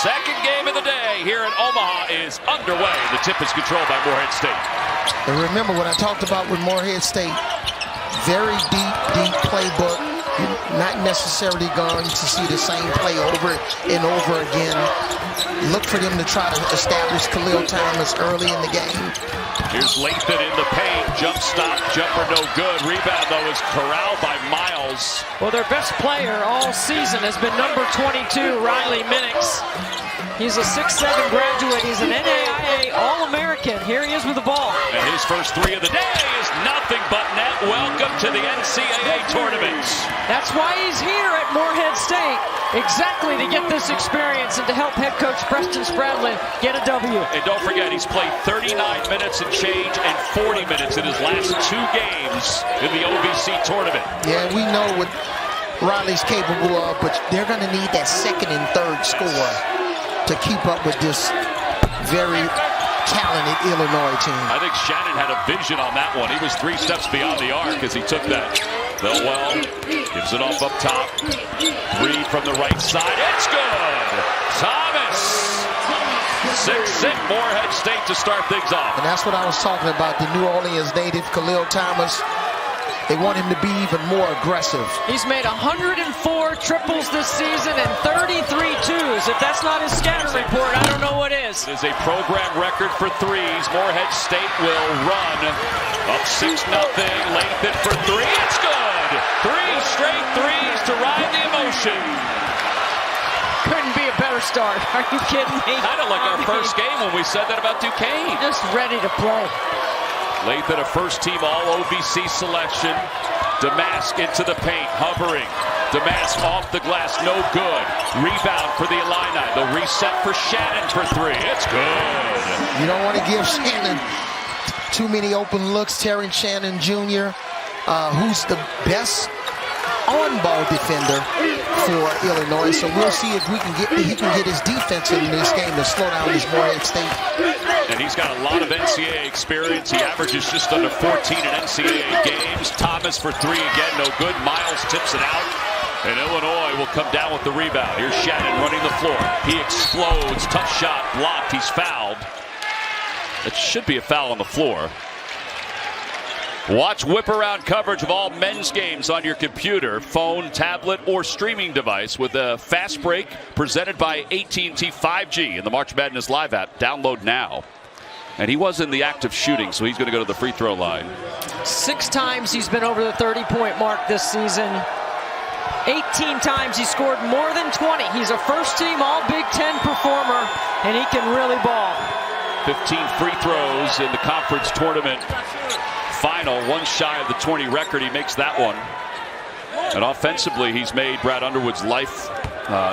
second game of the day here in Omaha is underway. The tip is controlled by Morehead State. And remember what I talked about with Morehead State, very deep playbook. Not necessarily going to see the same play over and over again. Look for them to try to establish Khalil Thomas early in the game. Here's Lathan in the paint. Jump stop, jumper no good. Rebound, though, is corralled by Miles. Well, their best player all season has been number 22, Riley Minix. He's a 6'7" graduate. He's an NAIA All-American. Here he is with the ball. And his first three of the day is nothing but net. Welcome to the NCAA tournament. That's why he's here at Morehead State. Exactly to get this experience and to help head coach Preston Spradlin get a W. And don't forget, he's played 39 minutes and change and 40 minutes in his last two games in the OVC tournament. Yeah, we know what Riley's capable of, but they're going to need that second and third score to keep up with this very talented Illinois team. I think Shannon had a vision on that one. He was 3 steps beyond the arc as he took that. Bellwell gives it off up top. 3 from the right side. It's good. Thomas. 6-6 Morehead State to start things off. And that's what I was talking about. The New Orleans native Khalil Thomas. They want him to be even more aggressive. He's made 104 triples this season and 33 twos. If that's not his scatter report, I don't know what is. It is a program record for threes. Morehead State will run up 6-0. Lathan for 3. It's good. 3 straight threes to ride the emotion. Couldn't be a better start. Are you kidding me? Kind of like our first game when we said that about Duquesne. Just ready to play. Lathan, a first-team All-OVC selection. Damask into the paint, hovering. Damask off the glass, no good. Rebound for the Illini. They'll reset for Shannon for 3. It's good. You don't want to give Shannon too many open looks. Terrence Shannon Jr., who's the best on-ball defender for Illinois. So we'll see if he can get his defense in this game to slow down this Morehead State. And he's got a lot of NCAA experience. He averages just under 14 in NCAA games. Thomas for 3 again, no good. Miles tips it out. And Illinois will come down with the rebound. Here's Shannon running the floor. He explodes. Tough shot blocked. He's fouled. It should be a foul on the floor. Watch whip-around coverage of all men's games on your computer, phone, tablet, or streaming device with a fast break presented by AT&T 5G in the March Madness Live app. Download now. And he was in the act of shooting, so he's going to go to the free throw line. 6 times he's been over the 30-point mark this season. 18 times he scored more than 20. He's a first-team All-Big Ten performer, and he can really ball. 15 free throws in the conference tournament final, 1 shy of the 20 record. He makes that one. And offensively, he's made Brad Underwood's life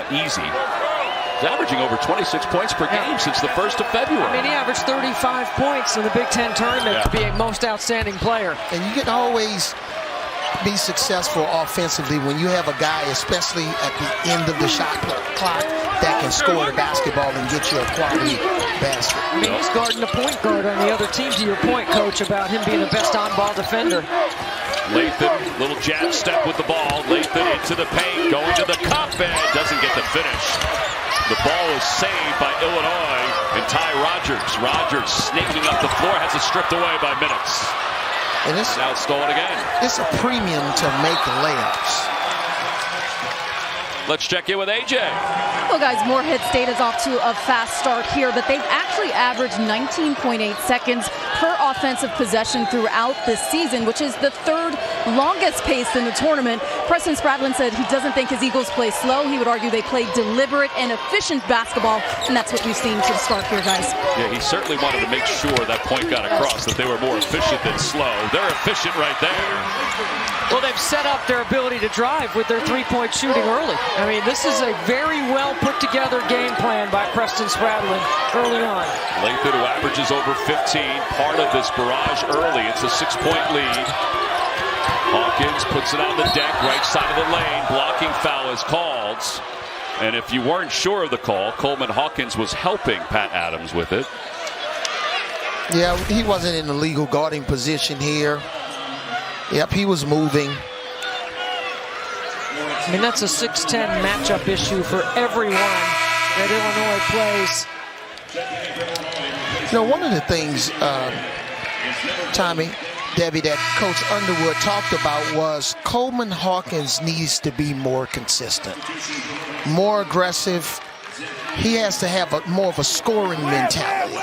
easy. He's averaging over 26 points per game since the 1st of February. I mean, he averaged 35 points in the Big Ten tournament to be a most outstanding player. And you can always be successful offensively when you have a guy, especially at the end of the shot clock, that can score the basketball and get you a quality basket. I mean, he's guarding the point guard on the other team, to your point, Coach, about him being the best on-ball defender. Lathan, little jab step with the ball. Lathan into the paint, going to the cup, and doesn't get the finish. The ball is saved by Illinois and Ty Rogers. Rogers snaking up the floor, has it stripped away by Minix. And it's now stolen again. It's a premium to make layups. Let's check in with AJ. Well, guys, Morehead State is off to a fast start here, but they've actually averaged 19.8 seconds per offensive possession throughout this season, which is the 3rd longest pace in the tournament. Preston Spradlin said he doesn't think his Eagles play slow. He would argue they play deliberate and efficient basketball, and that's what we've seen to the start here, guys. Yeah, he certainly wanted to make sure that point got across, that they were more efficient than slow. They're efficient right there. Well, they've set up their ability to drive with their 3-point shooting early. I mean, this is a very well put together game plan by Preston Spradlin early on. Lathan, who averages over 15, part of this barrage early. It's a 6-point lead. Hawkins puts it on the deck, right side of the lane. Blocking foul is called. And if you weren't sure of the call, Coleman Hawkins was helping Pat Adams with it. Yeah, he wasn't in the legal guarding position here. Yep, he was moving. I mean, that's a 6'10" matchup issue for everyone that Illinois plays. You know, one of the things, Tommy, Debbie, that Coach Underwood talked about was Coleman Hawkins needs to be more consistent, more aggressive. He has to have more of a scoring mentality.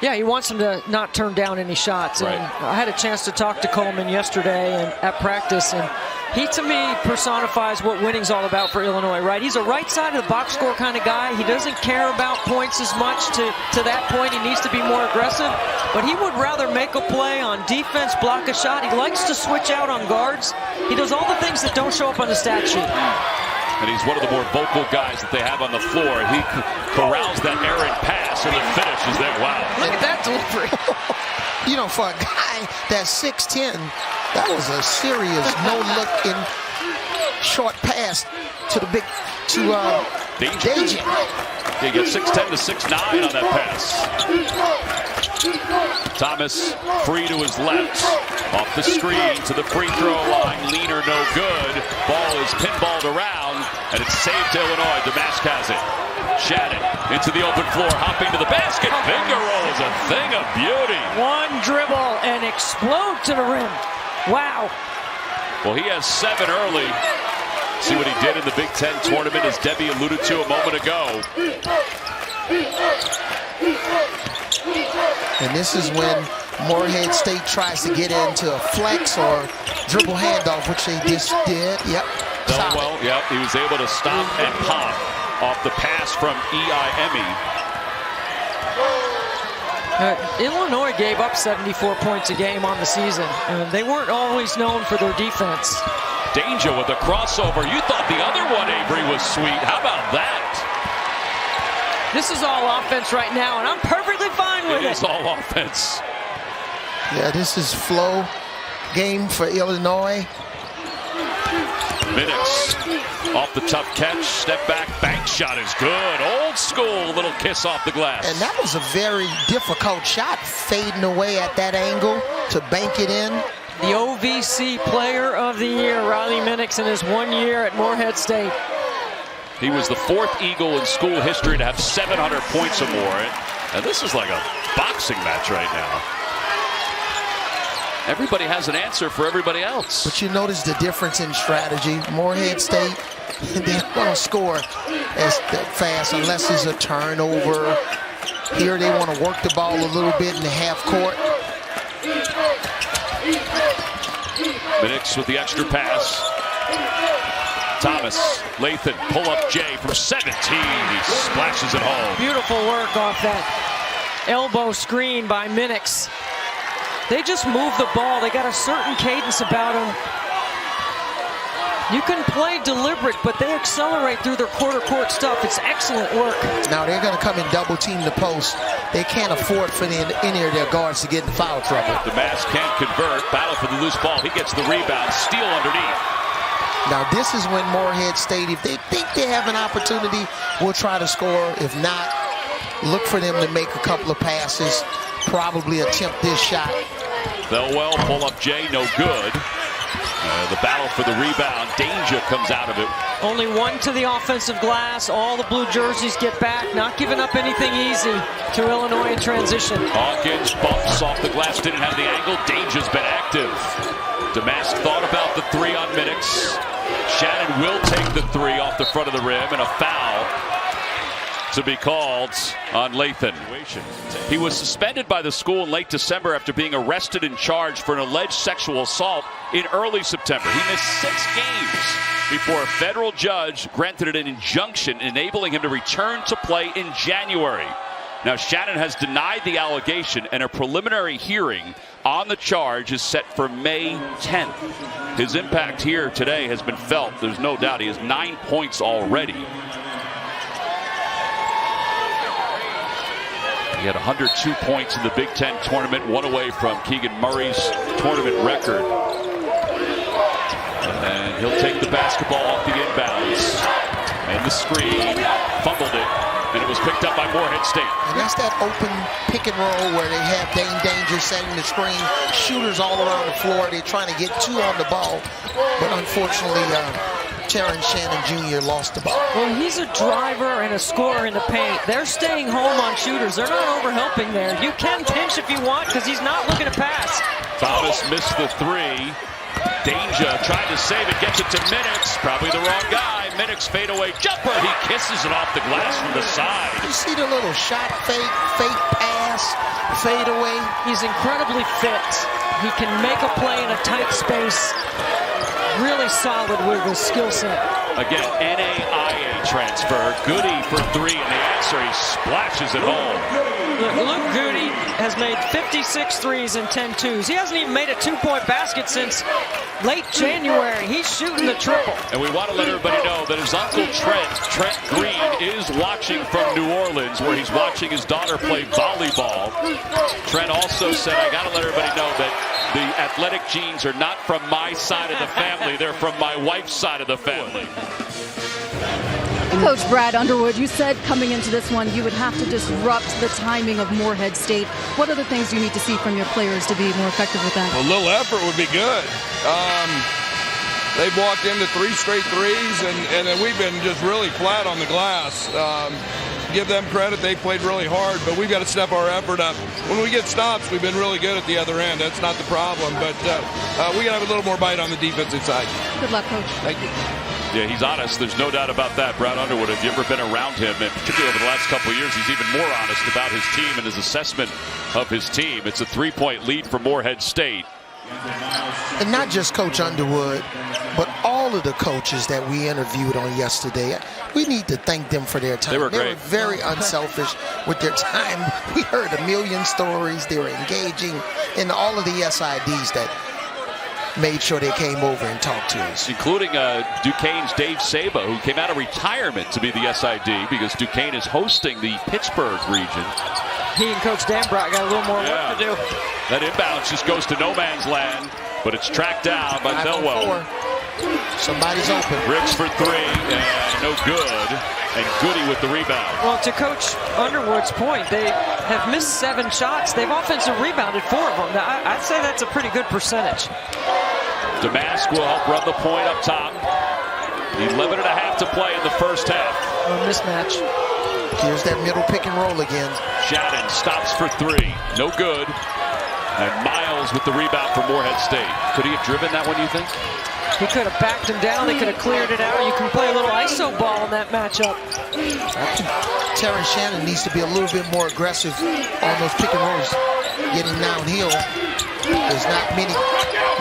Yeah, he wants him to not turn down any shots. Right. And I had a chance to talk to Coleman yesterday and at practice, and he, to me, personifies what winning's all about for Illinois, right? He's a right side of the box score kind of guy. He doesn't care about points as much. To that point, he needs to be more aggressive, but he would rather make a play on defense, block a shot. He likes to switch out on guards. He does all the things that don't show up on the stat sheet. And he's one of the more vocal guys that they have on the floor. He corrals that errant pass, and the finish is there. Wow. Look at that delivery. You know, for a guy that's 6'10", that was a serious no-look in short pass to the Dainja. He gets 6'10" to 6'9" on that pass. Thomas free to his left. Off the screen to the free throw line. Leaner, no good. Ball is pinballed around, and it's saved to Illinois. Domas has it. Shannon into the open floor, hopping to the basket. Finger roll is a thing of beauty. One dribble and explode to the rim. Wow. Well, he has 7 early. See what he did in the Big Ten tournament, as Debbie alluded to a moment ago. And this is when Morehead State tries to get into a flex or dribble handoff, which they just did. Yep. Well, yep, he was able to stop and pop off the pass from E.I.M.E. Illinois gave up 74 points a game on the season, and they weren't always known for their defense. Dainja with a crossover. You thought the other one, Avery, was sweet. How about that? This is all offense right now, and I'm perfectly fine with it. It is all offense. Yeah, this is flow game for Illinois. Minix off the tough catch, step back, bank shot is good. Old school, little kiss off the glass. And that was a very difficult shot, fading away at that angle to bank it in. The OVC Player of the Year, Riley Minix, in his 1 year at Morehead State. He was the 4th Eagle in school history to have 700 points or more. And this is like a boxing match right now. Everybody has an answer for everybody else. But you notice the difference in strategy. Morehead State, they're going to score as fast unless it's a turnover. Here they want to work the ball a little bit in the half court. Minix with the extra pass. Thomas, Lathan, pull-up J from 17. He splashes it home. Beautiful work off that elbow screen by Minix. They just move the ball. They got a certain cadence about them. You can play deliberate, but they accelerate through their quarter court stuff. It's excellent work. Now they're going to come and double team the post. They can't afford for any of their guards to get in foul trouble. Domas can't convert. Battle for the loose ball. He gets the rebound. Steal underneath. Now this is when Morehead State, if they think they have an opportunity, will try to score. If not, look for them to make a couple of passes. Probably attempt this shot. Thelwell, pull-up J, no good. The battle for the rebound. Dainja comes out of it. Only one to the offensive glass. All the blue jerseys get back. Not giving up anything easy to Illinois in transition. Hawkins bumps off the glass. Didn't have the angle. Dainja's been active. Domas thought about the 3 on Minix. Shannon will take the 3 off the front of the rim, and a foul to be called on Lathan. He was suspended by the school in late December after being arrested and charged for an alleged sexual assault in early September. He missed 6 games before a federal judge granted an injunction enabling him to return to play in January. Now, Shannon has denied the allegation, and a preliminary hearing on the charge is set for May 10th. His impact here today has been felt. There's no doubt. He has 9 points already. He had 102 points in the Big Ten tournament, 1 away from Keegan Murray's tournament record. And he'll take the basketball off the inbounds. And the screen, fumbled it, and it was picked up by Morehead State. And that's that open pick and roll where they have Dainja setting the screen, shooters all around the floor. They're trying to get 2 on the ball, but unfortunately Terrence Shannon Jr. lost the ball. Well, he's a driver and a scorer in the paint. They're staying home on shooters. They're not over-helping there. You can pinch if you want because he's not looking to pass. Domas missed the three. Dainja tried to save it, gets it to Minix. Probably the wrong guy. Minix fadeaway jumper. He kisses it off the glass from the side. You see the little shot fake pass, fadeaway. He's incredibly fit. He can make a play in a tight space. Really solid with his skill set. Again, NAIA transfer. Goody for three, and the answer, he splashes it home. Luke Goody has made 56 threes and 10 twos. He hasn't even made a two-point basket since late January. He's shooting the triple. And we want to let everybody know that his uncle Trent Green, is watching from New Orleans, where he's watching his daughter play volleyball. Trent also said, I got to let everybody know that the athletic genes are not from my side of the family. They're from my wife's side of the family. Coach Brad Underwood, you said coming into this one you would have to disrupt the timing of Morehead State. What are the things you need to see from your players to be more effective with that? A little effort would be good. They've walked into 3 straight threes, and then we've been just really flat on the glass. Give them credit, they played really hard, but we've got to step our effort up. When we get stops, we've been really good at the other end. That's not the problem, but we got to have a little more bite on the defensive side. Good luck, Coach. Thank you. Yeah, he's honest. There's no doubt about that. Brad Underwood, if you've ever been around him, and particularly over the last couple of years, he's even more honest about his team and his assessment of his team. It's a 3-point lead for Morehead State. And not just Coach Underwood, but all of the coaches that we interviewed on yesterday. We need to thank them for their time. They were great. They were very unselfish with their time. We heard a million stories. They were engaging in all of the SIDs that made sure they came over and talked to us. Including Duquesne's Dave Saba, who came out of retirement to be the SID because Duquesne is hosting the Pittsburgh region. He and Coach Dambrot got a little more work to do. That inbound just goes to no man's land, but it's tracked down by Thelwell. Somebody's open. Ricks for three, and no good. And Goody with the rebound. Well, to Coach Underwood's point, they have missed 7 shots. They've offensive rebounded 4 of them. I'd say that's a pretty good percentage. Domas will help run the point up top. 11.5 to play in the first half. A mismatch. Here's that middle pick and roll again. Shannon stops for 3. No good. And Miles with the rebound for Morehead State. Could he have driven that one, you think? He could have backed him down. They could have cleared it out. You can play a little ISO ball in that matchup. Terrence Shannon needs to be a little bit more aggressive on those pick and rolls. Getting downhill. There's not many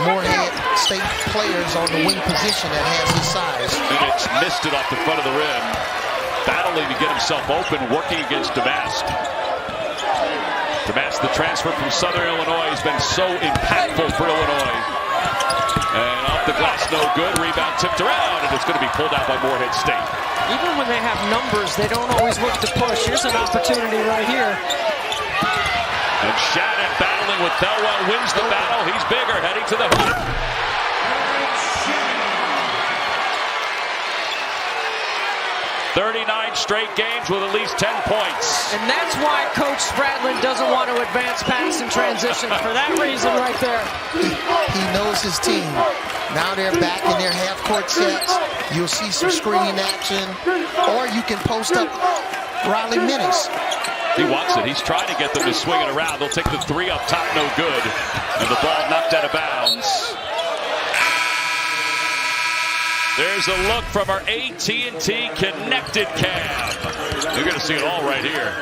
Morehead State players on the wing position that has his size. Minix missed it off the front of the rim. Battling to get himself open, working against Domas. Domas, the transfer from Southern Illinois, has been so impactful for Illinois. And off the glass, no good. Rebound tipped around, and it's going to be pulled out by Morehead State. Even when they have numbers, they don't always look to push. Here's an opportunity right here. And Shannon battling with Thelwell, wins the battle. He's bigger, heading to the hoop. "39 straight games with at least 10 points. And that's why Coach Spradlin doesn't want to advance pass and transition. For that reason right there. He knows his team. Now they're back in their half-court sets. You'll see some screen action. Or you can post up Riley Minix. He wants it. He's trying to get them to swing it around. They'll take the 3 up top, no good. And the ball knocked out of bounds. There's a look from our AT&T Connected Cam. You're going to see it all right here.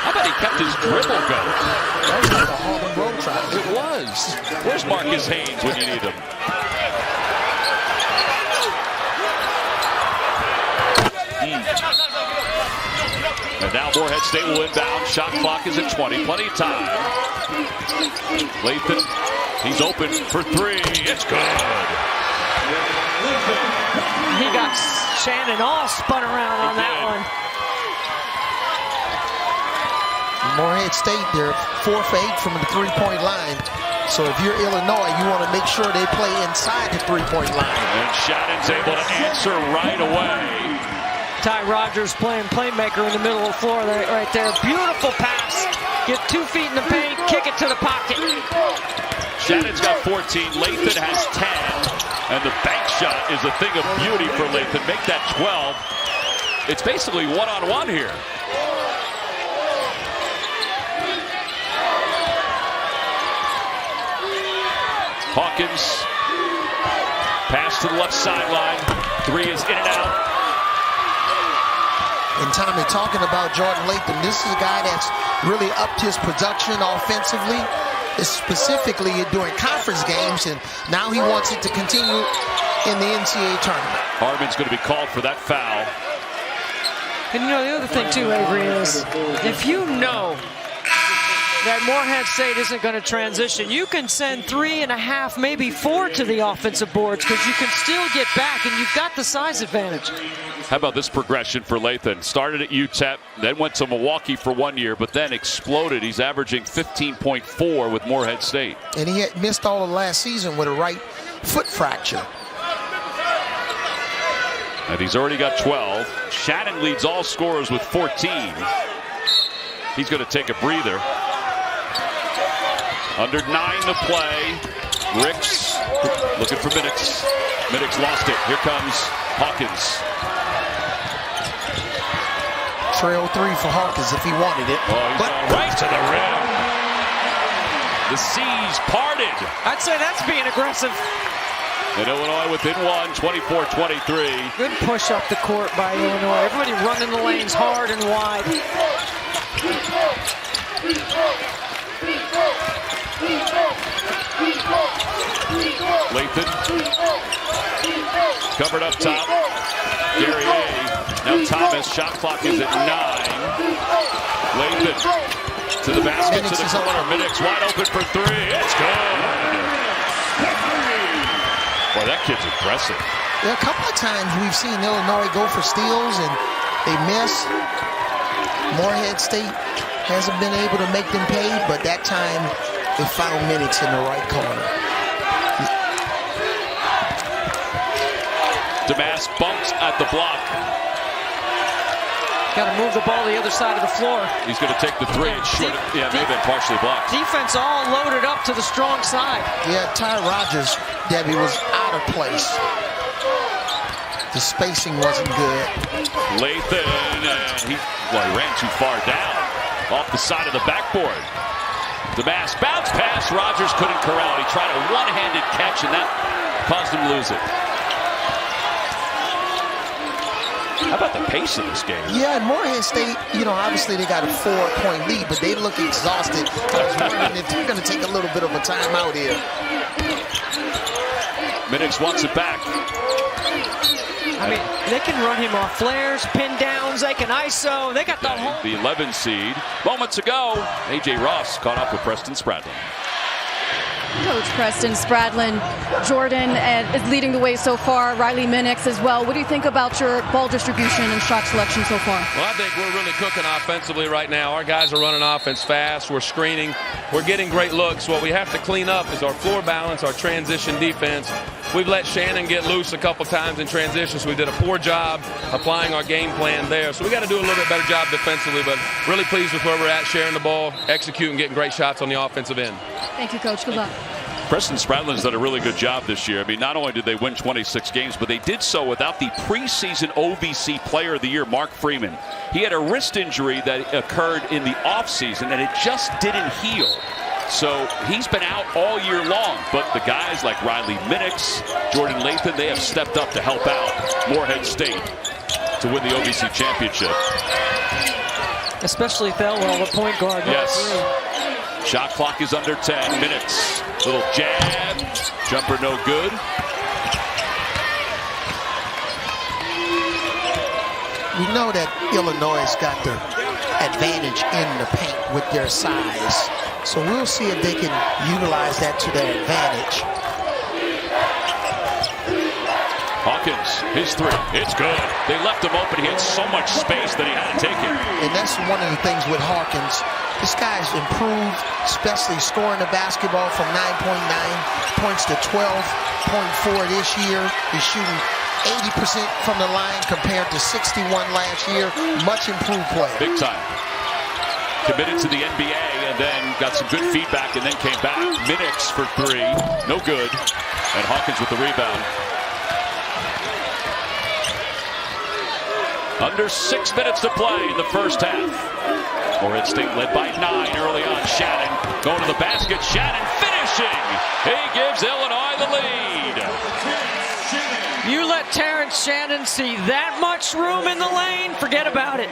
How about he kept his dribble going? That was like a Harlem Road trial. It was. Where's Marcus Haynes when you need him? And now Morehead State will inbound. Shot clock is at 20. Plenty of time. Lathan, he's open for 3. It's good. He got Shannon all spun around on that one. Morehead State, they're 4 for 8 from the 3-point line. So if you're Illinois, you want to make sure they play inside the 3-point line. And Shannon's able to answer right away. Ty Rogers playing playmaker in the middle of the floor right there. Beautiful pass. Get 2 feet in the paint, kick it to the pocket. Shannon's got 14. Lathan has 10. And the bank shot is a thing of beauty for Lathan. Make that 12. It's basically one-on-one here. Hawkins. Pass to the left sideline. Three is in and out. And Tommy, talking about Jordan Lathan, this is a guy that's really upped his production offensively, specifically during conference games, and now he wants it to continue in the NCAA tournament. Harmon's going to be called for that foul. And you know, the other thing too, Avery, is if you know that Morehead State isn't going to transition, you can send 3.5, maybe 4 to the offensive boards because you can still get back, and you've got the size advantage. How about this progression for Lathan? Started at UTEP, then went to Milwaukee for 1 year, but then exploded. He's averaging 15.4 with Morehead State. And he had missed all of last season with a right foot fracture. And he's already got 12. Shannon leads all scorers with 14. He's going to take a breather. Under 9 to play. Ricks looking for Minix. Minix lost it. Here comes Hawkins. Trail 3 for Hawkins if he wanted it. Oh, he's gone right to the rim. The seas parted. I'd say that's being aggressive. And Illinois within 1, 24-23. Good push up the court by Illinois. Everybody running the lanes hard and wide. Lathan covered up top. Gary A. Now Thomas. Shot clock is at 9. Lathan to the basket, to the corner. Minix wide open for 3. It's good. Boy, that kid's impressive. Yeah, a couple of times we've seen Illinois go for steals and they miss. Morehead State hasn't been able to make them pay, but that time they found Minix in the right corner. Domas bumps at the block. Got to move the ball to the other side of the floor. He's going to take the 3 and shoot it. Yeah, maybe been partially blocked. Defense all loaded up to the strong side. Yeah, Ty Rogers, Debbie, was out of place. The spacing wasn't good. Lathan, and he ran too far down. Off the side of the backboard. Domas bounce pass. Rogers couldn't corral it. He tried a one-handed catch, and that caused him to lose it. How about the pace of this game? Yeah, and Morehead State, obviously they got a 4-point lead, but they look exhausted. I was wondering if they're going to take a little bit of a timeout here. Minix wants it back. I mean, they can run him off flares, pin downs, they can ISO, they got the whole... The 11 seed. Moments ago, A.J. Ross caught up with Preston Spradlin. Coach Preston Spradlin, Jordan is leading the way so far, Riley Minix as well. What do you think about your ball distribution and shot selection so far? Well, I think we're really cooking offensively right now. Our guys are running offense fast. We're screening. We're getting great looks. What we have to clean up is our floor balance, our transition defense. We've let Shannon get loose a couple times in transition, so we did a poor job applying our game plan there. So we got to do a little bit better job defensively, but really pleased with where we're at, sharing the ball, executing, getting great shots on the offensive end. Thank you, Coach. Good luck. Preston Spradlin's done a really good job this year. I mean, not only did they win 26 games, but they did so without the preseason OVC Player of the Year, Mark Freeman. He had a wrist injury that occurred in the offseason, and it just didn't heal. So he's been out all year long, but the guys like Riley Minix, Jordan Lathan, they have stepped up to help out Morehead State to win the OVC championship. Especially Thelwell, the point guard. Yes. Shot clock is under 10 minutes. Little jab, jumper no good. We know that Illinois has got the advantage in the paint with their size. So we'll see if they can utilize that to their advantage. Hawkins, his 3, it's good. They left him open. He had so much space that he had to take it. And that's one of the things with Hawkins. This guy's improved, especially scoring the basketball from 9.9 points to 12.4 this year. He's shooting 80% from the line compared to 61 last year. Much improved play. Big time. Committed to the NBA, and and then got some good feedback and then came back. Minix for three, no good. And Hawkins with the rebound. Under 6 minutes to play in the first half. Morehead State led by 9 early on. Shannon going to the basket. Shannon finishing. He gives Illinois the lead. You let Terrence Shannon see that much room in the lane, forget about it.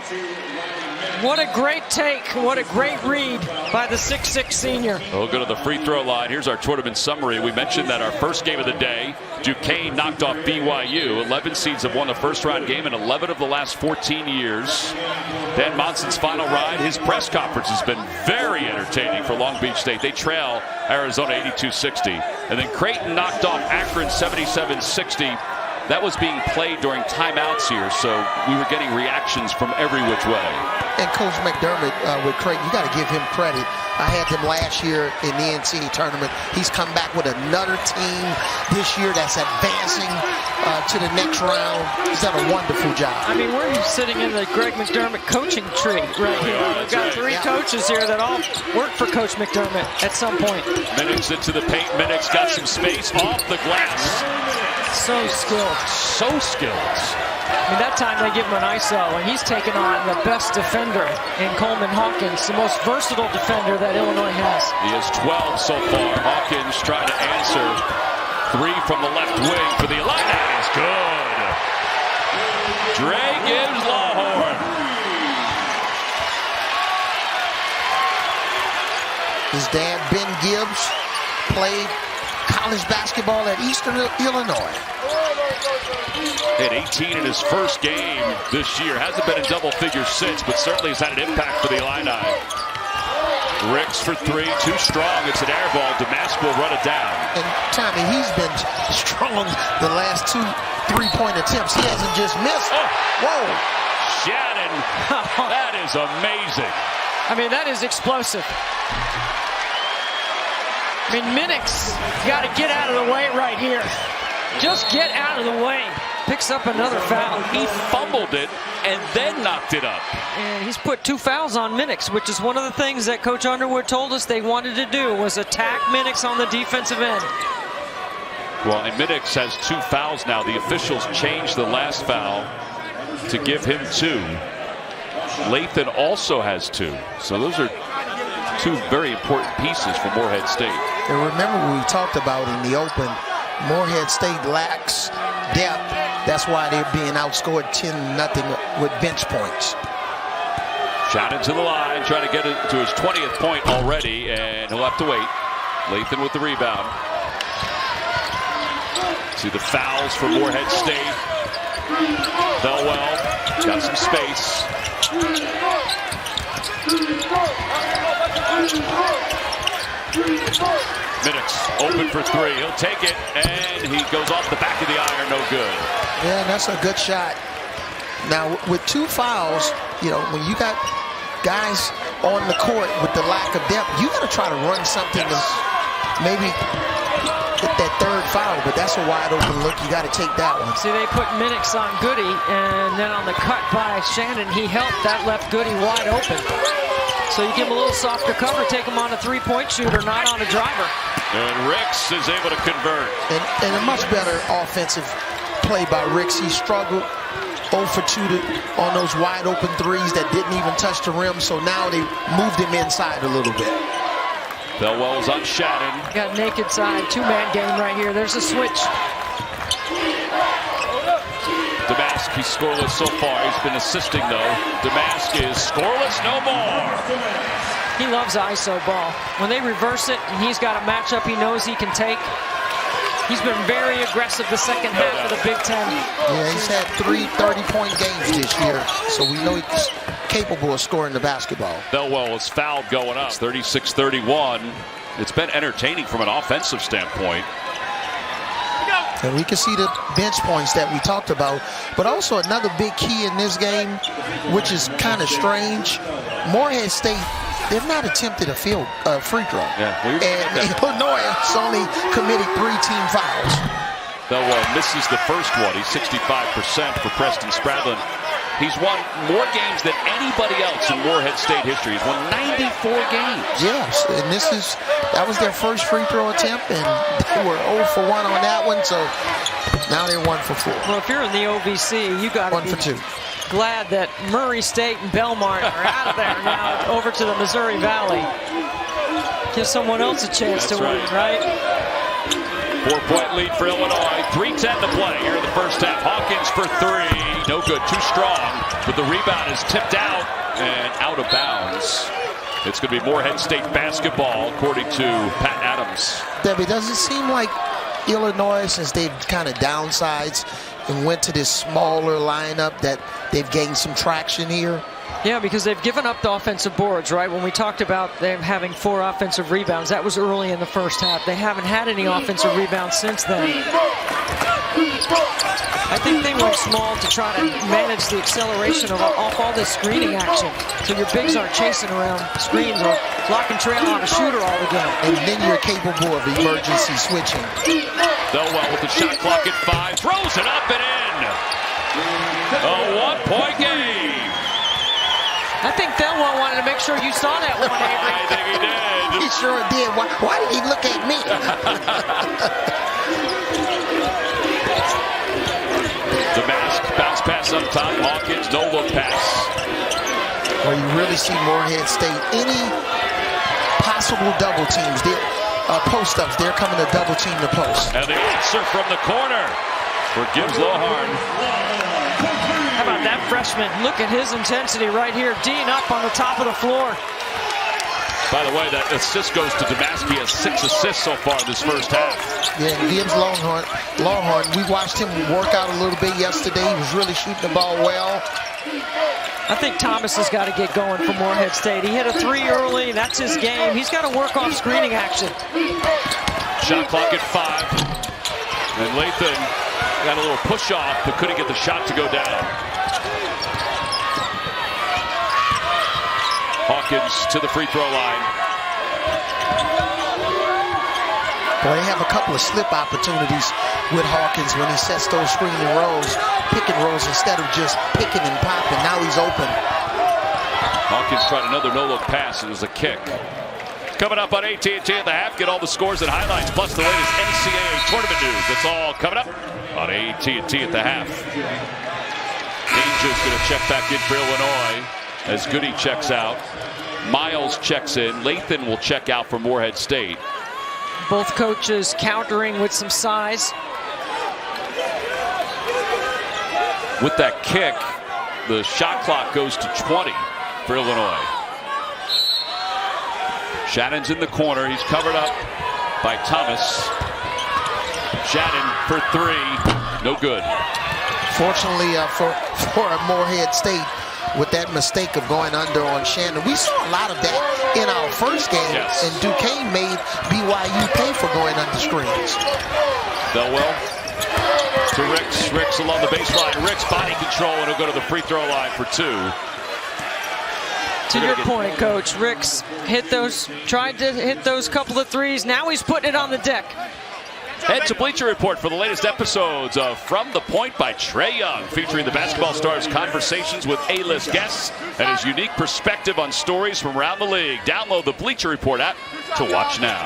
What a great take. What a great read by the 6'6 senior. We'll go to the free throw line. Here's our tournament summary. We mentioned that our first game of the day, Duquesne knocked off BYU. 11 seeds have won the first round game in 11 of the last 14 years. Dan Monson's final ride. His press conference has been very entertaining for Long Beach State. They trail Arizona 82-60. And then Creighton knocked off Akron 77-60. That was being played during timeouts here, so we were getting reactions from every which way. And Coach McDermott with Creighton, you got to give him credit. I had him last year in the NCAA tournament. He's come back with another team this year that's advancing to the next round. He's done a wonderful job. I mean, we're sitting in the Greg McDermott coaching tree right here. We've got three coaches here that all work for Coach McDermott at some point. Minix into the paint. Minix got some space off the glass. So skilled. So skilled. I mean, that time they give him an ISO, and he's taken on the best defender in Coleman Hawkins, the most versatile defender that Illinois has. He has 12 so far. Hawkins trying to answer. 3 from the left wing for the Illini. That is good. Dre gives Lawhorn. His dad, Ben Gibbs, played college basketball at Eastern Illinois. Hit 18 in his first game this year. Hasn't been in double figures since, but certainly has had an impact for the Illini. Ricks for 3, too strong. It's an air ball. Domas will run it down. And Tommy, he's been strong the last 2 3-point attempts. He hasn't just missed. Oh. Whoa. Shannon. That is amazing. I mean, that is explosive. I mean, Minix got to get out of the way right here. Just get out of the way. Picks up another foul. He fumbled it and then knocked it up. And he's put 2 fouls on Minix, which is one of the things that Coach Underwood told us they wanted to do, was attack Minix on the defensive end. Well, and Minix has 2 fouls now. The officials changed the last foul to give him 2. Lathan also has 2. So those are 2 very important pieces for Morehead State. And remember, we talked about in the open, Morehead State lacks depth. That's why they're being outscored 10-0 with bench points. Shot into the line, trying to get it to his 20th point already, and he'll have to wait. Lathan with the rebound. See the fouls for Morehead State. Bellwell got some space. Minix open for 3. He'll take it, and he goes off the back of the iron. No good. Yeah, that's a good shot. Now, with 2 fouls, you know, when you got guys on the court with the lack of depth, you got to try to run something to maybe get that 3rd foul, but that's a wide open look. You got to take that one. See, they put Minix on Goody, and then on the cut by Shannon, he helped that left Goody wide open. So you give him a little softer cover, take him on a 3-point shooter, not on a driver. And Ricks is able to convert. And a much better offensive play by Ricks. He struggled 0 for 2 on those wide open 3s that didn't even touch the rim, so now they moved him inside a little bit. Bellwell's on Shannon. Got naked side, 2-man game right here. There's a switch. Domas, he's scoreless so far. He's been assisting, though. Domas is scoreless no more. He loves ISO ball. When they reverse it and he's got a matchup he knows he can take, he's been very aggressive the second half of the Big Ten. Yeah, he's had 3 30-point games this year, so we know he's capable of scoring the basketball. Bellwell was fouled going up. 36-31. It's been entertaining from an offensive standpoint. And we can see the bench points that we talked about. But also another big key in this game, which is kind of strange, Morehead State, they've not attempted a free throw. Yeah, and Illinois has only committed 3 team fouls. Bellwell misses the first one. He's 65% for Preston Spradlin. He's won more games than anybody else in Morehead State history. He's won 94 games. Yes, and that was their first free throw attempt, and they were 0 for 1 on that one, so now they're 1 for 4. Well, if you're in the OVC, you got to 1 for 2. Glad that Murray State and Belmont are out of there now, over to the Missouri Valley. Give someone else a chance to win, right? 4-point lead for Illinois. 3:10 to play here in the first half. Hawkins for 3. No good. Too strong. But the rebound is tipped out and out of bounds. It's going to be Morehead State basketball, according to Pat Adams. Debbie, does it seem like Illinois, since they've kind of downsized and went to this smaller lineup, that they've gained some traction here? Yeah, because they've given up the offensive boards, right? When we talked about them having 4 offensive rebounds, that was early in the first half. They haven't had any offensive rebounds since then. I think they went small to try to manage the acceleration off all this screening action. So your bigs aren't chasing around screens or block and trail on a shooter all the game. And then you're capable of emergency switching. Thelwell with the shot clock at 5. Throws it up and in. A 1-point game. I think Thelwell wanted to make sure you saw that one, Avery. I think he did. He sure did. Why did he look at me? The mask bounce pass up top. Hawkins, no look pass. Well, you really see Morehead State, any possible double teams, post-ups, they're coming to double team the post. And the answer from the corner for Gibbs Lohan. How about that freshman? Look at his intensity right here. Dean up on the top of the floor. By the way, that assist goes to Domas. He has 6 assists so far in this first half. Yeah, Gibbs Lohan, we watched him work out a little bit yesterday. He was really shooting the ball well. I think Thomas has got to get going for Morehead State. He hit a 3 early. That's his game. He's got to work off screening action. Shot clock at 5. And Lathan got a little push off, but couldn't get the shot to go down. Hawkins to the free throw line. Well, they have a couple of slip opportunities with Hawkins when he sets those screening rolls, pick and rolls, instead of just picking and popping. Now he's open. Hawkins tried another no-look pass. It was a kick. Coming up on AT&T at the half. Get all the scores and highlights, plus the latest NCAA tournament news. That's all coming up on AT&T at the half. Dainja's going to check back in for Illinois as Goody checks out. Miles checks in. Lathan will check out for Morehead State. Both coaches countering with some size. With that kick, the shot clock goes to 20 for Illinois. Shannon's in the corner. He's covered up by Thomas. Shannon for 3. No good. Fortunately for Morehead State, with that mistake of going under on Shannon. We saw a lot of that in our first game, yes. And Duquesne made BYU pay for going under screens. Thelwell to Ricks. Ricks along the baseline. Ricks body control, and he'll go to the free throw line for 2. To your point, Coach, Ricks tried to hit those couple of threes. Now he's putting it on the deck. Head to Bleacher Report for the latest episodes of From the Point by Trae Young, featuring the basketball star's conversations with A-list guests and his unique perspective on stories from around the league. Download the Bleacher Report app to watch now.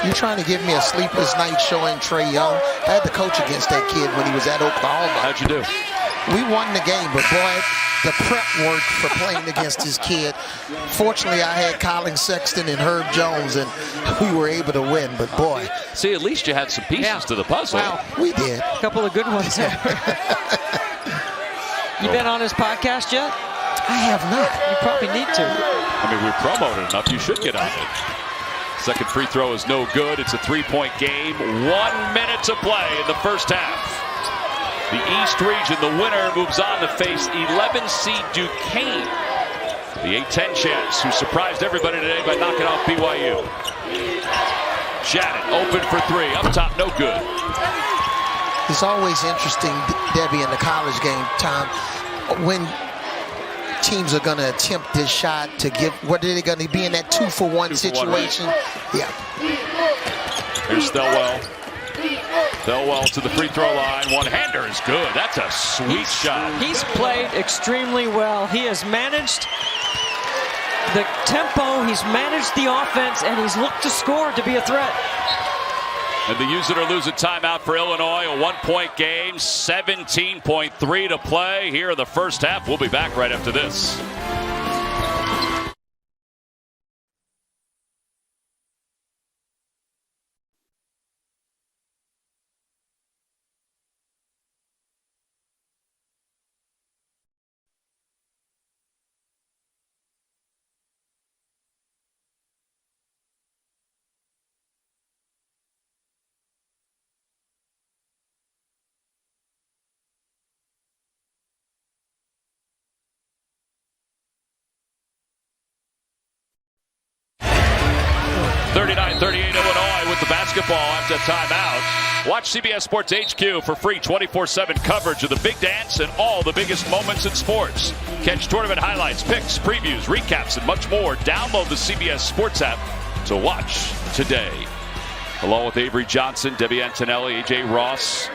You're trying to give me a sleepless night showing Trae Young. I had to coach against that kid when he was at Oklahoma. How'd you do? We won the game, but boy, the prep work for playing against this kid. Fortunately, I had Colin Sexton and Herb Jones, and we were able to win. But boy, see, at least you had some pieces to the puzzle. Wow, we did. A couple of good ones there. You been on his podcast yet? I have not. You probably need to. I mean, we promoted enough. You should get on it. Second free throw is no good. It's a 3-point game. 1 minute to play in the first half. The East region, the winner, moves on to face 11 seed Duquesne. The A-10 chance, who surprised everybody today by knocking off BYU. Shannon open for 3. Up top, no good. It's always interesting, Debbie, in the college game, Tom, when teams are going to attempt this shot to give, what are they going to be in that 2-for-1 situation? Right. Yeah. Here's Thelwell. Thelwell to the free throw line. One-hander is good. That's a sweet shot. He's played extremely well. He has managed the tempo, he's managed the offense, and he's looked to score to be a threat. And the use it or lose it timeout for Illinois. A 1-point game, 17.3 to play here in the first half. We'll be back right after this. Illinois with the basketball after timeout. Watch CBS Sports HQ for free 24/7 coverage of the big dance and all the biggest moments in sports. Catch tournament highlights, picks, previews, recaps, and much more. Download the CBS Sports app to watch today. Along with Avery Johnson, Debbie Antonelli, AJ Ross,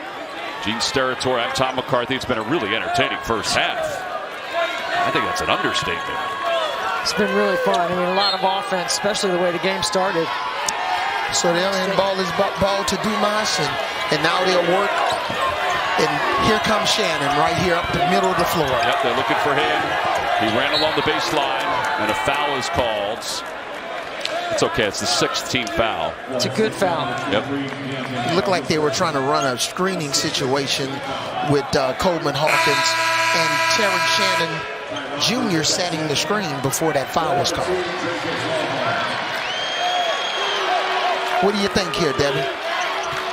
Gene Steratore, I'm Tom McCarthy. It's been a really entertaining first half. I think that's an understatement. It's been really fun. I mean, a lot of offense, especially the way the game started. So they'll handball this ball to Domas, and now they'll work. And here comes Shannon right here up the middle of the floor. Yep, they're looking for him. He ran along the baseline, and a foul is called. It's okay. It's the 6th team foul. It's a good foul. Yep. It looked like they were trying to run a screening situation with Coleman Hawkins and Terrence Shannon Jr. setting the screen before that foul was called. What do you think here, Debbie?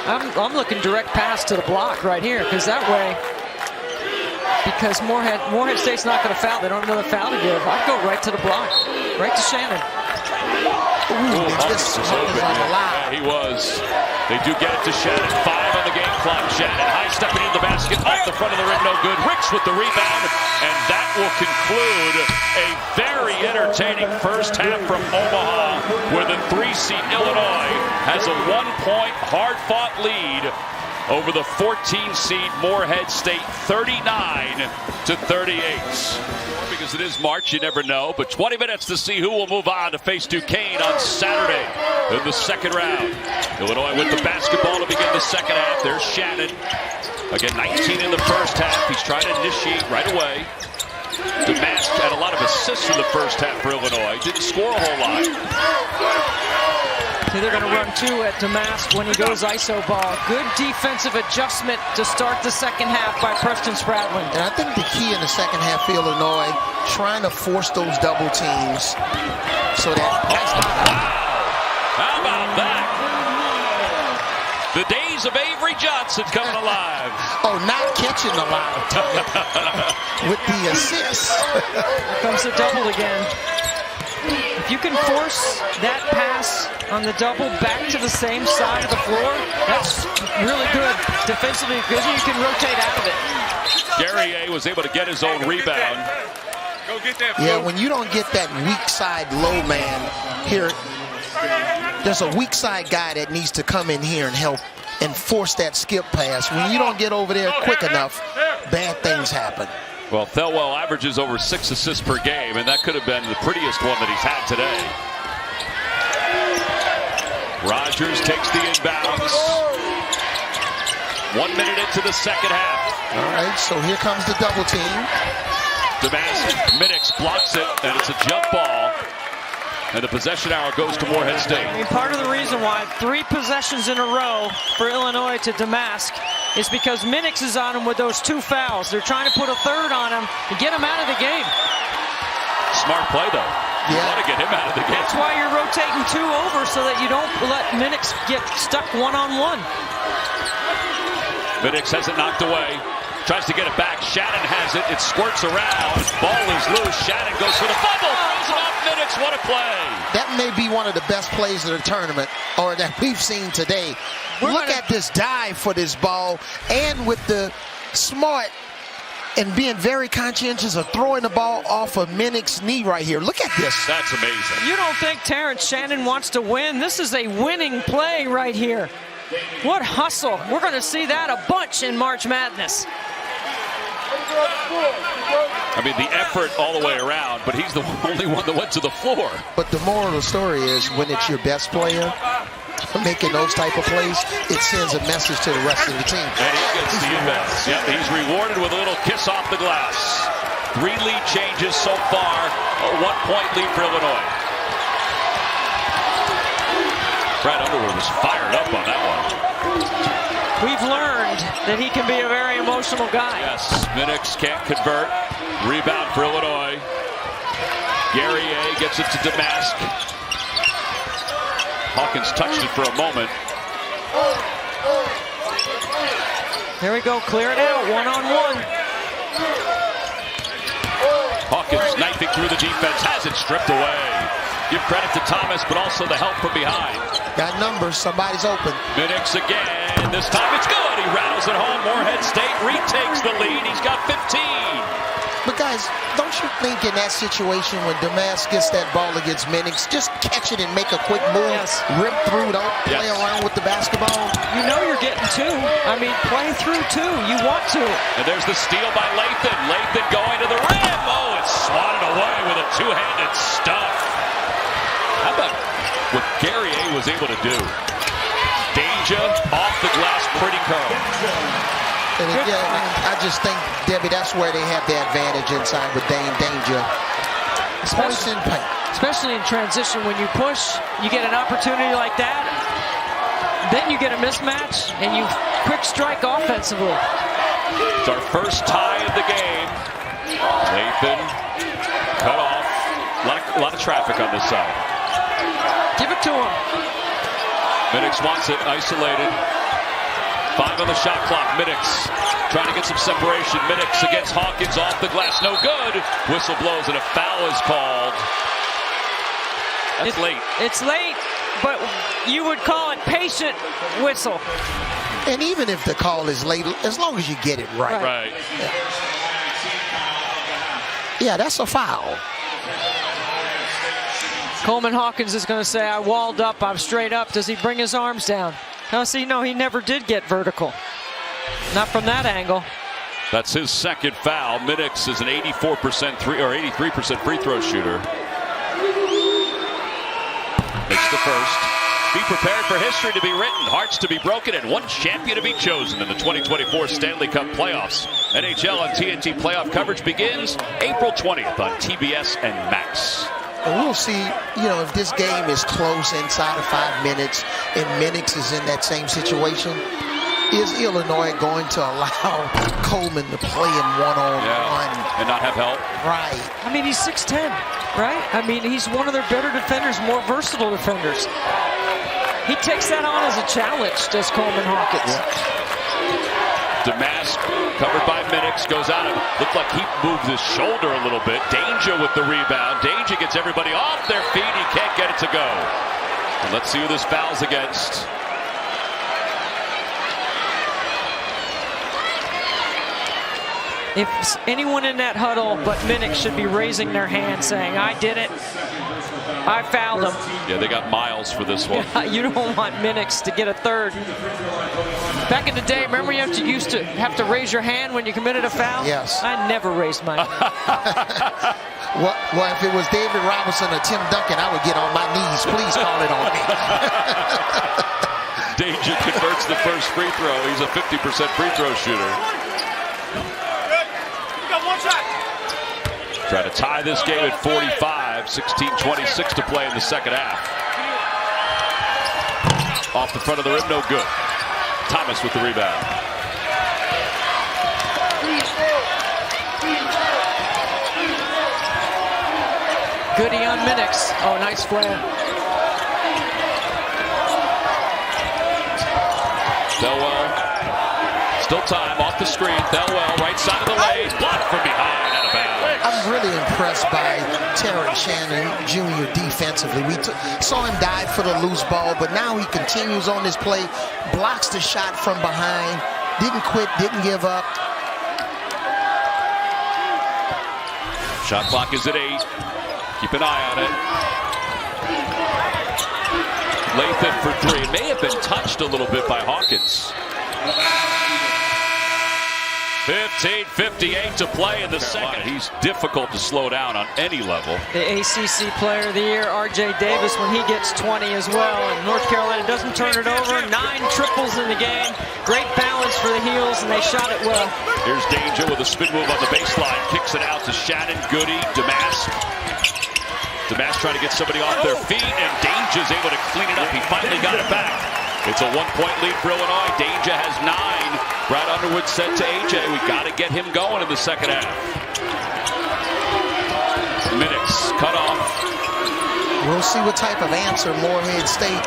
I'm looking direct pass to the block right here, because that way, because Morehead State's not going to foul. They don't have another foul to give. I'd go right to the block, right to Shannon. Ooh, Hawkins is open. Yeah, he was. They do get it to Shannon. 5 on the game clock. Shannon high stepping in the basket. Off the front of the rim, no good. Ricks with the rebound. And that will conclude a very entertaining first half from Omaha, where the 3-seed Illinois has a 1-point hard-fought lead over the 14-seed Morehead State, 39-38. Because it is March, you never know. But 20 minutes to see who will move on to face Duquesne on Saturday in the second round. Illinois with the basketball to begin the second half. There's Shannon. Again, 19 in the first half. He's trying to initiate right away. Domas had a lot of assists in the first half for Illinois. Didn't score a whole lot. So they're going to run 2 at Domas when he goes ISO ball. Good defensive adjustment to start the second half by Preston Spradlin. And I think the key in the second half for Illinois, trying to force those double teams so that... How about that? The days of Avery Johnson coming alive. Oh, not catching alive with the assist. Here comes the double again. If you can force that pass on the double back to the same side of the floor, that's really good defensively, because you can rotate out of it. Guerrier was able to get his own rebound. Go get that. Yeah, when you don't get that weak side low man here, there's a weak side guy that needs to come in here and help and force that skip pass. When you don't get over there quick enough, bad things happen. Well, Thelwell averages over 6 assists per game, and that could have been the prettiest one that he's had today. Rogers takes the inbounds. 1 minute into the second half. All right, so here comes the double team. Minix blocks it, and it's a jump ball. And the possession arrow goes to Morehead State. I mean, part of the reason why 3 possessions in a row for Illinois to Domas is because Minix is on him with those 2 fouls. They're trying to put a third on him to get him out of the game. Smart play, though. You want to get him out of the game. That's why you're rotating 2 over, so that you don't let Minix get stuck one-on-one. Minix has it knocked away. Tries to get it back. Shannon has it. It squirts around. Ball is loose. Shannon goes for the fumble. Throws it off Minix. What a play. That may be one of the best plays of the tournament, or that we've seen today. Look at this dive for this ball, and with the smart and being very conscientious of throwing the ball off of Minix's knee right here. Look at this. That's amazing. You don't think Terrence Shannon wants to win? This is a winning play right here. What hustle. We're going to see that a bunch in March Madness. I mean, the effort all the way around, but he's the only one that went to the floor. But the moral of the story is when it's your best player making those type of plays, it sends a message to the rest of the team. And he gets the inbounds. Yep, he's rewarded with a little kiss off the glass. 3 lead changes so far, a 1-point lead for Illinois. Brad Underwood was fired up on that one. We've learned that he can be a very emotional guy. Yes, Minix can't convert. Rebound for Illinois. Guerrier gets it to Domas. Hawkins touched it for a moment. There we go, clear it out, 1-on-1. Hawkins knifing through the defense, has it stripped away. Give credit to Thomas, but also the help from behind. Got numbers, somebody's open. Minix again, this time it's good. He rattles it home. Morehead State retakes the lead. He's got 15. But guys, don't you think in that situation when Domas gets that ball against Minix, just catch it and make a quick move, Yes. rip through, don't play around with the basketball? You know you're getting 2. I mean, play through 2. You want to. And there's the steal by Lathan. Lathan going to the rim. Oh, it's swatted away with a two-handed stuff. How about what Guerrier was able to do? Dainja off the glass, pretty curl. And again, I just think, Debbie, that's where they have the advantage inside with Dainja. Points in paint. Especially in transition, when you push, you get an opportunity like that. Then you get a mismatch, and you quick strike offensively. It's our first tie of the game. Lathan cut off. A lot of traffic on this side. Give it to him. Minix wants it, isolated. 5 on the shot clock. Minix trying to get some separation. Minix against Hawkins off the glass. No good. Whistle blows and a foul is called. That's late. It's late, but you would call it patient whistle. And even if the call is late, as long as you get it right. Right. Yeah, that's a foul. Coleman Hawkins is going to say, I walled up, I'm straight up. Does he bring his arms down? No, see, no, he never did get vertical. Not from that angle. That's his second foul. Minix is an 83% free throw shooter. Makes the first. Be prepared for history to be written, hearts to be broken, and one champion to be chosen in the 2024 Stanley Cup playoffs. NHL on TNT playoff coverage begins April 20th on TBS and Max. And we'll see, if this game is close inside of 5 minutes and Minix is in that same situation, is Illinois going to allow Coleman to play him one-on-one? And not have help? Right. I mean, he's 6'10", right? I mean, he's one of their better defenders, more versatile defenders. He takes that on as a challenge, does Coleman Hawkins. Yeah. Domas covered by Minix, goes out. It looked like he moved his shoulder a little bit. Dainja with the rebound. Dainja gets everybody off their feet. He can't get it to go. And let's see who this foul's against. If anyone in that huddle but Minix should be raising their hand saying, I did it. I fouled him. Yeah, they got Miles for this one. You don't want Minix to get a third. Back in the day, remember you used to have to raise your hand when you committed a foul? Yes. I never raised mine. Well, if it was David Robinson or Tim Duncan, I would get on my knees. Please call it on me. Dainja converts the first free throw. He's a 50% free throw shooter. Try to tie this game at 45. 16:26 to play in the second half. Off the front of the rim, no good. Thomas with the rebound. Goody on Minix. Oh, nice flare. Thelwell. Still time off the screen. Thelwell, right side of the lane. Blocked from behind, out of bounds. I'm really impressed by Terrence Shannon Jr. defensively. We saw him dive for the loose ball, but now he continues on this play, blocks the shot from behind, didn't quit, didn't give up. Shot clock is at 8. Keep an eye on it. Lathan for three. It may have been touched a little bit by Hawkins. 15:58 to play in the second. He's difficult to slow down on any level. The ACC Player of the Year, R.J. Davis, when he gets 20 as well. And North Carolina doesn't turn it over. 9 triples in the game. Great balance for the Heels, and they shot it well. Here's Dainja with a spin move on the baseline. Kicks it out to Shannon, Goody, Domas. Domas trying to get somebody off their feet, and Dainja's able to clean it up. He finally got it back. It's a 1-point lead for Illinois. Dainja has 9. Brad Underwood said to AJ, we got to get him going in the second half. Minutes cut off. We'll see what type of answer Morehead State.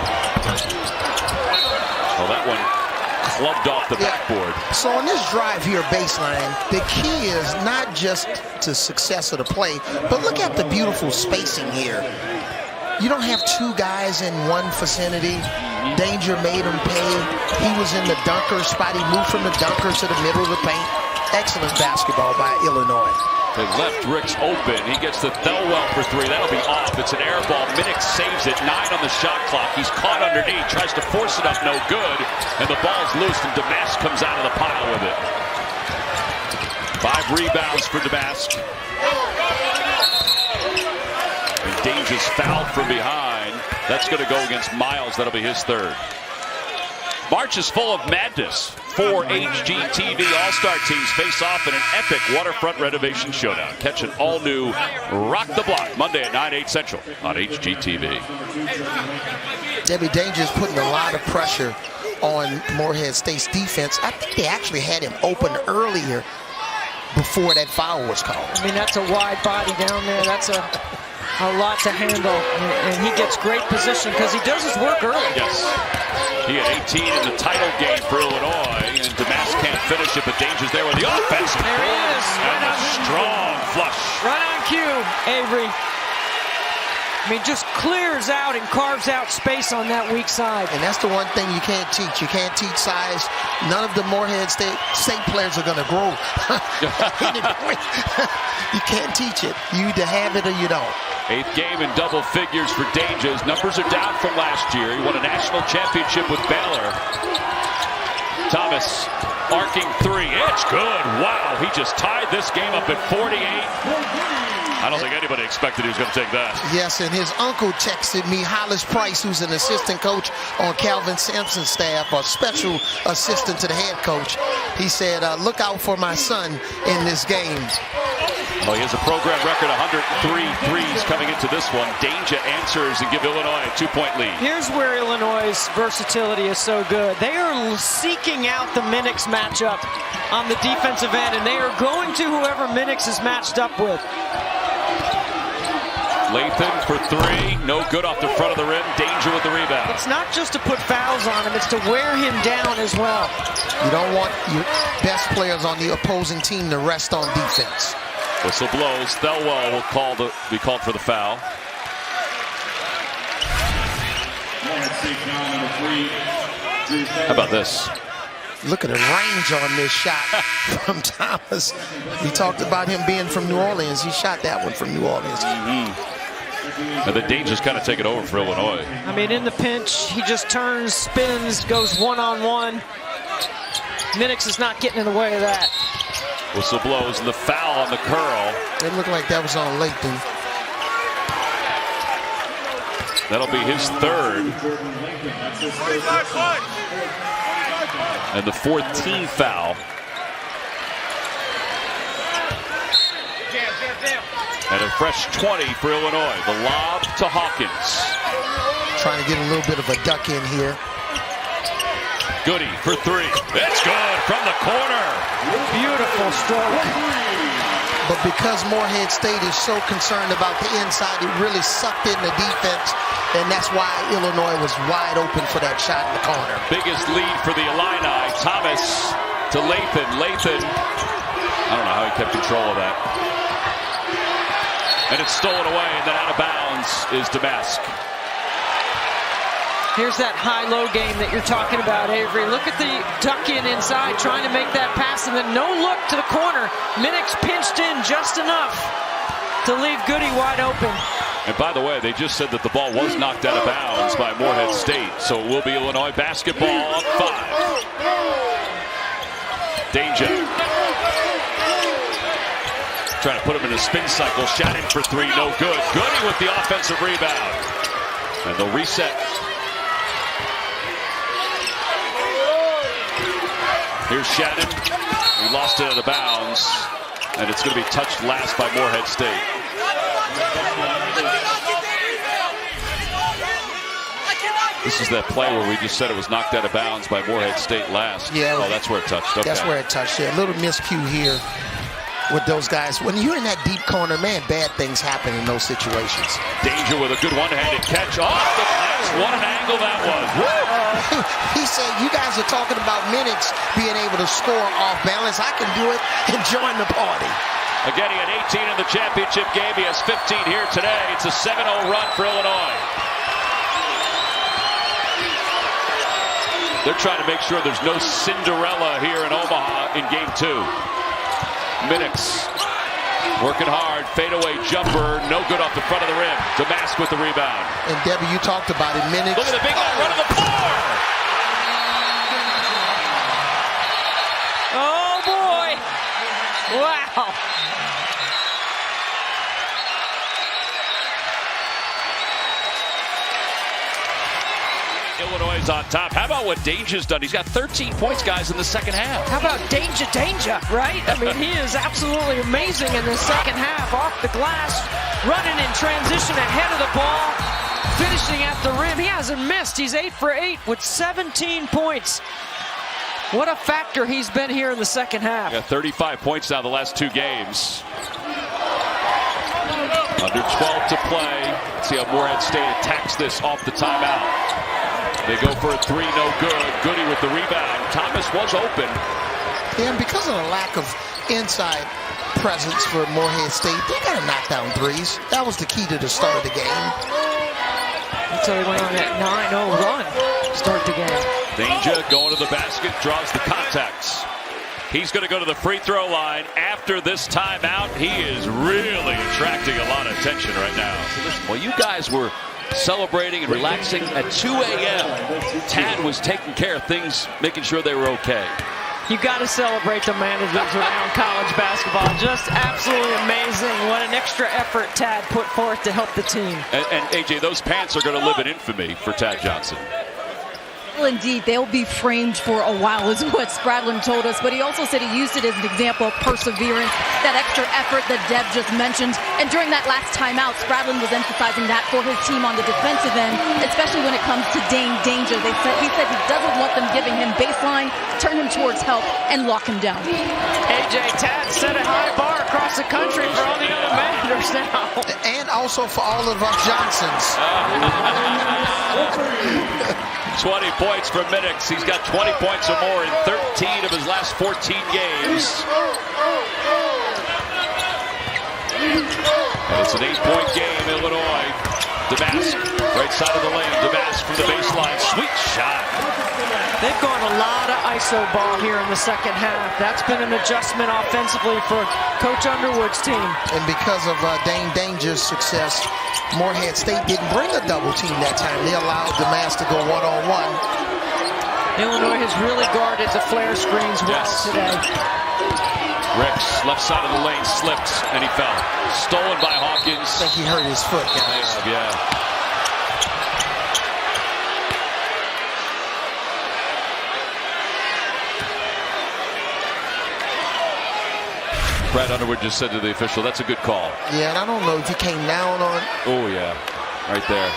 Well, that one clubbed off the backboard. So on this drive here baseline, the key is not just to success of the play, but look at the beautiful spacing here. You don't have 2 guys in one vicinity. Dainja made him pay. He was in the dunker spot. He moved from the dunker to the middle of the paint. Excellent basketball by Illinois. They left Ricks open. He gets the Thelwell for 3. That'll be off. It's an air ball. Minix saves it. 9 on the shot clock. He's caught underneath. Tries to force it up. No good. And the ball's loose, and Domas comes out of the pile with it. 5 rebounds for Domas. And Dainja's fouled from behind. That's going to go against Miles. That'll be his 3rd. March is full of madness. 4 HGTV All-Star teams face off in an epic waterfront renovation showdown. Catch an all-new Rock the Block Monday at 9, 8 Central on HGTV. Debbie, Dainja's putting a lot of pressure on Morehead State's defense. I think they actually had him open earlier before that foul was called. I mean, that's a wide body down there. That's a lot to handle, and he gets great position because he does his work early. Yes. He had 18 in the title game for Illinois, and Domas can't finish it, but Dainja's there with the offensive. There he is. And a strong flush. Right on cue, Avery. I mean, just clears out and carves out space on that weak side. And that's the one thing you can't teach. You can't teach size. None of the Morehead State players are going to grow. You can't teach it. You either have it or you don't. 8th game in double figures for Dainja. His numbers are down from last year. He won a national championship with Baylor. Thomas arcing 3. It's good. Wow, he just tied this game up at 48. I don't think anybody expected he was going to take that. Yes, and his uncle texted me, Hollis Price, who's an assistant coach on Calvin Sampson's staff, a special assistant to the head coach. He said, look out for my son in this game. Well, he has a program record, 103 threes coming into this one. Dainja answers and give Illinois a 2-point lead. Here's where Illinois' versatility is so good. They are seeking out the Minix matchup on the defensive end, and they are going to whoever Minix is matched up with. Lathan for 3, no good off the front of the rim. Dainja with the rebound. It's not just to put fouls on him, it's to wear him down as well. You don't want your best players on the opposing team to rest on defense. Whistle blows. Thelwell will be called for the foul. How about this? Look at the range on this shot from Thomas. We talked about him being from New Orleans. He shot that one from New Orleans. And the Dainja's kind of taken over for Illinois. I mean, in the pinch, he just turns, spins, goes one-on-one. Minix is not getting in the way of that. Whistle blows, and the foul on the curl. It looked like that was on Lathan. That'll be his 3rd. And the 14th foul. And a fresh 20 for Illinois. The lob to Hawkins. Trying to get a little bit of a duck in here. Goody for 3. It's good from the corner. Beautiful stroke. But because Morehead State is so concerned about the inside, it really sucked in the defense, and that's why Illinois was wide open for that shot in the corner. Biggest lead for the Illini. Thomas to Lathan. Lathan, I don't know how he kept control of that. And it's stolen away, and then out of bounds is Domas. Here's that high-low game that you're talking about, Avery. Look at the duck-in inside, trying to make that pass, and then no look to the corner. Minix pinched in just enough to leave Goody wide open. And by the way, they just said that the ball was knocked out of bounds by Morehead State. So it will be Illinois basketball on 5. Dainja trying to put him in a spin cycle. Shot in for 3, no good. Goody with the offensive rebound. And they'll reset. Here's Shannon. He lost it out of bounds. And it's going to be touched last by Morehead State. This is that play where we just said it was knocked out of bounds by Morehead State last. Yeah. Oh, that's where it touched. Okay. That's where it touched. Yeah, a little miscue here with those guys. When you're in that deep corner, man, bad things happen in those situations. Dainja with a good one-handed catch off the glass. What an angle that was. He said, you guys are talking about minutes being able to score off balance. I can do it and join the party. Again, he had 18 in the championship game. He has 15 here today. It's a 7-0 run for Illinois. They're trying to make sure there's no Cinderella here in Omaha in game 2. Minix working hard. Fadeaway jumper. No good off the front of the rim. Domas with the rebound. And Debbie, you talked about it. Minix. Look at the big guy running the floor. Oh, boy. Wow. Illinois is on top. How about what Dainja's done? He's got 13 points, guys, in the second half. How about Dainja, right? I mean, he is absolutely amazing in the second half. Off the glass, running in transition ahead of the ball, finishing at the rim. He hasn't missed. He's 8 for 8 with 17 points. What a factor he's been here in the second half. Yeah, 35 points now the last 2 games. Under 12 to play. Let's see how Morehead State attacks this off the timeout. They go for a 3, no good. Goody with the rebound. Thomas was open. Yeah, and because of the lack of inside presence for Morehead State, they got to knock down threes. That was the key to the start of the game. Until he went on that 9-0 run to start the game. Dainja going to the basket, draws the contacts. He's going to go to the free throw line after this timeout. He is really attracting a lot of attention right now. So listen, while you guys were celebrating and relaxing at 2 a.m., Tad was taking care of things, making sure they were okay. You got to celebrate the managers around college basketball. Just absolutely amazing. What an extra effort Tad put forth to help the team. And AJ, those pants are going to live in infamy for Tad Johnson. Well, indeed, they'll be framed for a while, is what Spradlin told us. But he also said he used it as an example of perseverance, that extra effort that Deb just mentioned. And during that last timeout, Spradlin was emphasizing that for his team on the defensive end, especially when it comes to Dainja. He said he doesn't want them giving him baseline, turn him towards help, and lock him down. AJ, Tad set a high bar across the country for all the other managers now. And also for all of us Johnsons. 20 points for Minix. He's got 20 points or more in 13 of his last 14 games. And it's an 8-point game, Illinois. Domas, right side of the lane. Domas from the baseline. Sweet shot. They've gone a lot of ISO ball here in the second half. That's been an adjustment offensively for Coach Underwood's team. And because of Dainja's success, Morehead State didn't bring a double team that time. They allowed Domas to go one-on-one. Illinois has really guarded the flare screens well today. Ricks, left side of the lane, slipped, and he fell. Stolen by Hawkins. I think he hurt his foot, guys. Yeah. Brad Underwood just said to the official, that's a good call. Yeah, and I don't know if he came down on. Oh, yeah. Right there.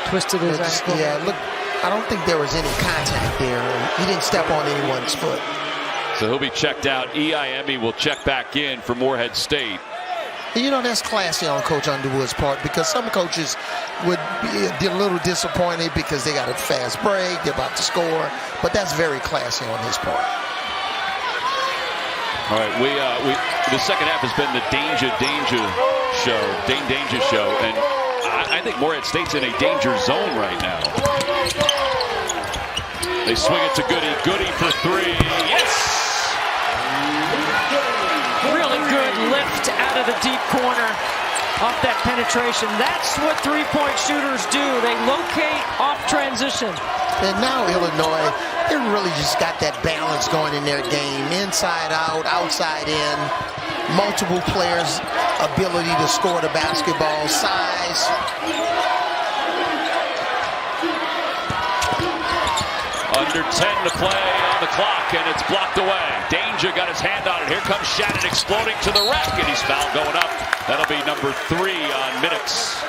Twisted his ankle. Yeah, look, I don't think there was any contact there. He didn't step on anyone's foot. So he'll be checked out. EIME will check back in for Morehead State. You know, that's classy on Coach Underwood's part, because some coaches would be a little disappointed because they got a fast break, they're about to score, but that's very classy on his part. All right, the second half has been the Dainja show, and I think Morehead State's in a danger zone right now. They swing it to Goody. Goody for 3. Yes! Really good lift out of the deep corner. off that penetration. That's what three-point shooters do. They locate off transition. And now Illinois, they really just got that balance going in their game. Inside out, outside in. Multiple players' ability to score the basketball. Size. Under 10 to play on the clock, and it's blocked away. Dainja got his hand on it. Here comes Shannon exploding to the rack, and he's fouled going up. That'll be number 3 on Minix.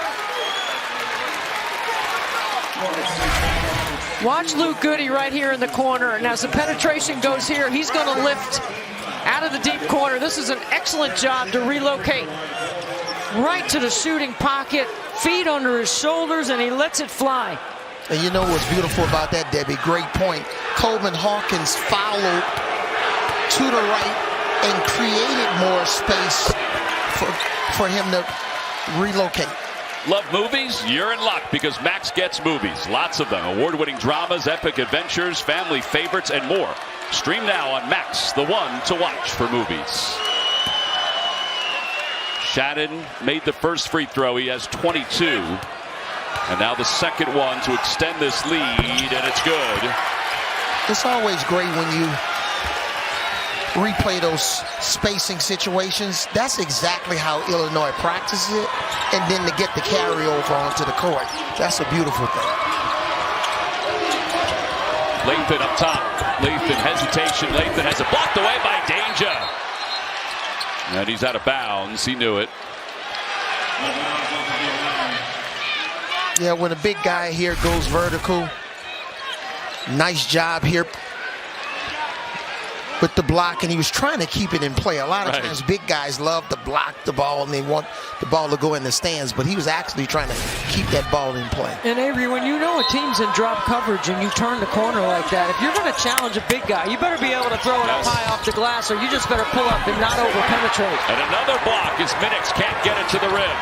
Watch Luke Goody right here in the corner, and as the penetration goes here, he's going to lift out of the deep corner. This is an excellent job to relocate right to the shooting pocket, feet under his shoulders, and he lets it fly. And you know what's beautiful about that, Debbie? Great point. Coleman Hawkins followed to the right and created more space for him to relocate. Love movies? You're in luck because Max gets movies. Lots of them. Award-winning dramas, epic adventures, family favorites, and more. Stream now on Max, the one to watch for movies. Shannon made the first free throw. He has 22. And now the second one to extend this lead, and it's good. It's always great when you replay those spacing situations. That's exactly how Illinois practices it, and then to get the carryover onto the court. That's a beautiful thing. Lathan up top. Lathan hesitation. Lathan has it blocked away by Dainja. And he's out of bounds. He knew it. Yeah, when a big guy here goes vertical, nice job here with the block, and he was trying to keep it in play. A lot of times big guys love to block the ball, and they want the ball to go in the stands, but he was actually trying to keep that ball in play. And Avery, when you know a team's in drop coverage and you turn the corner like that, if you're going to challenge a big guy, you better be able to throw it up high off the glass, or you just better pull up and not over-penetrate. And another block as Minix can't get it to the rim.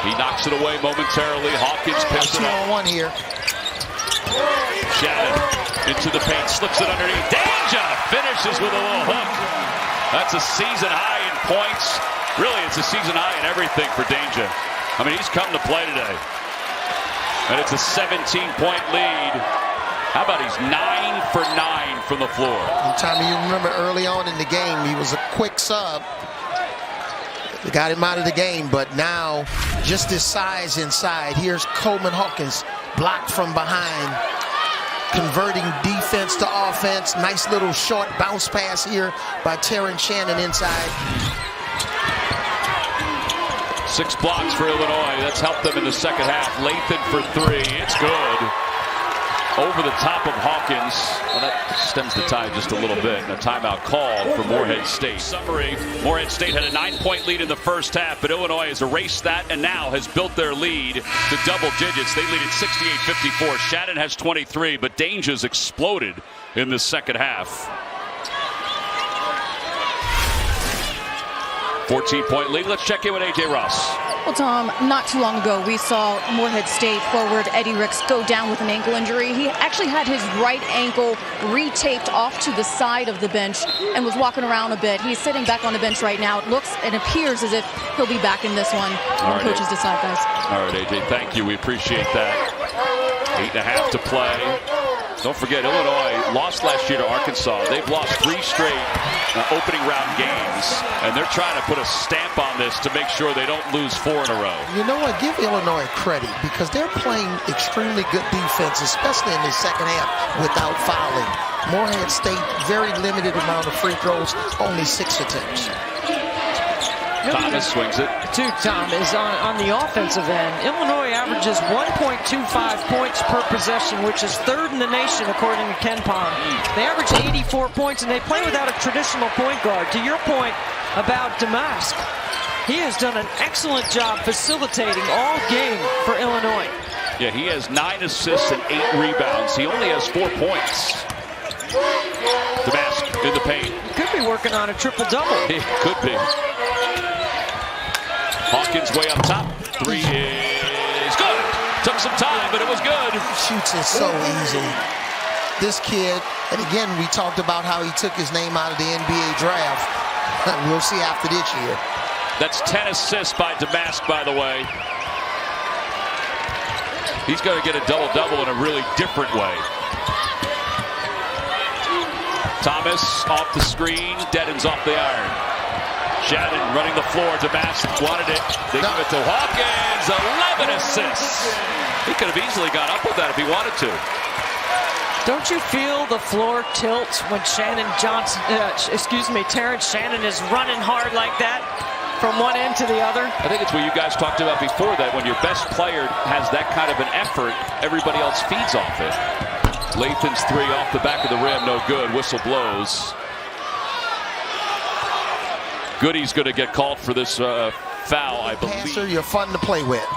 He knocks it away momentarily. Hawkins picks it up. 2-on-1 here. Shannon into the paint, slips it underneath. Dainja finishes with a little hook. That's a season high in points. Really, it's a season high in everything for Dainja. I mean, he's come to play today. And it's a 17-point lead. How about he's 9 for 9 from the floor? Tommy, you remember early on in the game, he was a quick sub. They got him out of the game, but now just his size inside. Here's Coleman Hawkins, blocked from behind, converting defense to offense. Nice little short bounce pass here by Terrence Shannon inside. 6 blocks for Illinois. That's helped them in the second half. Lathan for 3. It's good. Over the top of Hawkins. Well, that stems the tide just a little bit. And a timeout called for Morehead State. Summary, Morehead State had a 9-point lead in the first half, but Illinois has erased that and now has built their lead to double digits. They lead at 68-54. Shannon has 23, but Dainja's exploded in the second half. 14-point lead. Let's check in with A.J. Ross. Well, Tom, not too long ago, we saw Morehead State forward Eddie Ricks go down with an ankle injury. He actually had his right ankle retaped off to the side of the bench and was walking around a bit. He's sitting back on the bench right now. It looks and appears as if he'll be back in this one when coaches decide, guys. All right, A.J., thank you. We appreciate that. 8.5 to play. Don't forget, Illinois lost last year to Arkansas. They've lost 3 straight opening round games, and they're trying to put a stamp on this to make sure they don't lose 4 in a row. You know what? Give Illinois credit because they're playing extremely good defense, especially in the second half without fouling. Morehead State, very limited amount of free throws, only 6 attempts. Thomas swings it. Too, Tom, is on the offensive end. Illinois averages 1.25 points per possession, which is 3rd in the nation according to Ken Pom. They average 84 points, and they play without a traditional point guard. To your point about Domas, he has done an excellent job facilitating all game for Illinois. Yeah, he has 9 assists and 8 rebounds. He only has 4 points. Domas in the paint. He could be working on a triple-double. It could be. Hawkins way up top. 3 is good. Took some time, but it was good. Shoots it so easy. This kid, and again, we talked about how he took his name out of the NBA draft. We'll see after this year. That's 10 assists by Domas, by the way. He's going to get a double-double in a really different way. Thomas off the screen, Deadens off the iron. Shannon running the floor. Domas wanted it. They give it to Hawkins. 11 assists. He could have easily got up with that if he wanted to. Don't you feel the floor tilts when Terrence Shannon is running hard like that from one end to the other? I think it's what you guys talked about before, that when your best player has that kind of an effort, everybody else feeds off it. Lathan's three off the back of the rim, no good. Whistle blows. Goody's going to get called for this foul, I believe. Passer, you're fun to play with.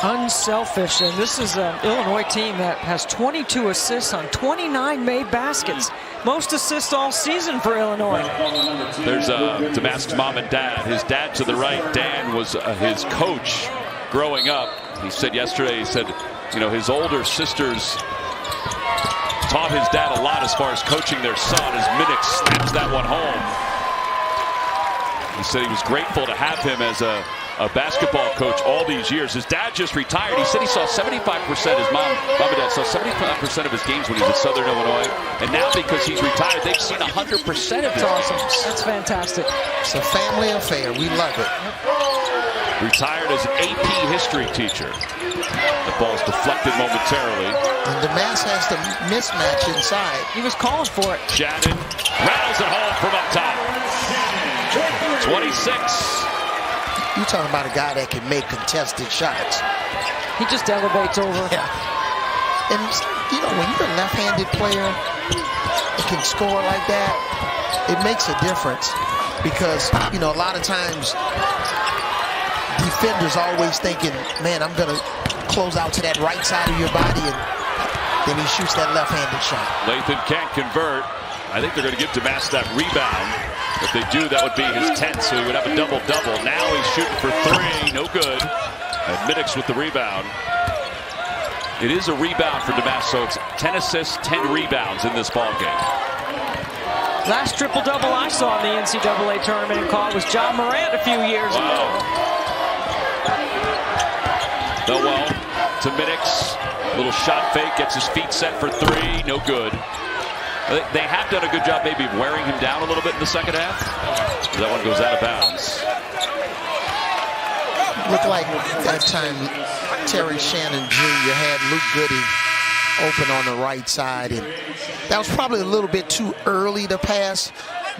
Unselfish, and this is an Illinois team that has 22 assists on 29 made baskets. Most assists all season for Illinois. There's Domas's mom and dad. His dad to the right, Dan, was his coach growing up. He said yesterday, you know, his older sisters taught his dad a lot as far as coaching their son, as Minnick snaps that one home. He said he was grateful to have him as a basketball coach all these years. His dad just retired. He said he saw 75%, his mom and dad saw 75% of his games when he was at Southern Illinois. And now because he's retired, they've seen 100% of his games. That's fantastic. It's a family affair. We love it. Retired as an AP history teacher. The ball's deflected momentarily. And Domas has the mismatch inside. He was calling for it. Shannon rattles it home from up top. 26. You're talking about a guy that can make contested shots. He just elevates over. Yeah. And, you know, when you're a left-handed player that can score like that, it makes a difference. Because, you know, a lot of times defenders always thinking, man, I'm going to close out to that right side of your body, and then he shoots that left-handed shot. Lathan can't convert. I think they're going to give Domas that rebound. If they do, that would be his 10th, so he would have a double-double. Now he's shooting for three, no good. And Minnick with the rebound. It is a rebound for Domas, so it's 10 assists, 10 rebounds in this ball game. Last triple-double I saw in the NCAA tournament and caught was John Morant a few years ago. Noel to Minnick. Little shot fake, gets his feet set for three, no good. They have done a good job maybe wearing him down a little bit in the second half. That one goes out of bounds. Looked like that time Terry Shannon Jr. had Luke Goody open on the right side, and that was probably a little bit too early to pass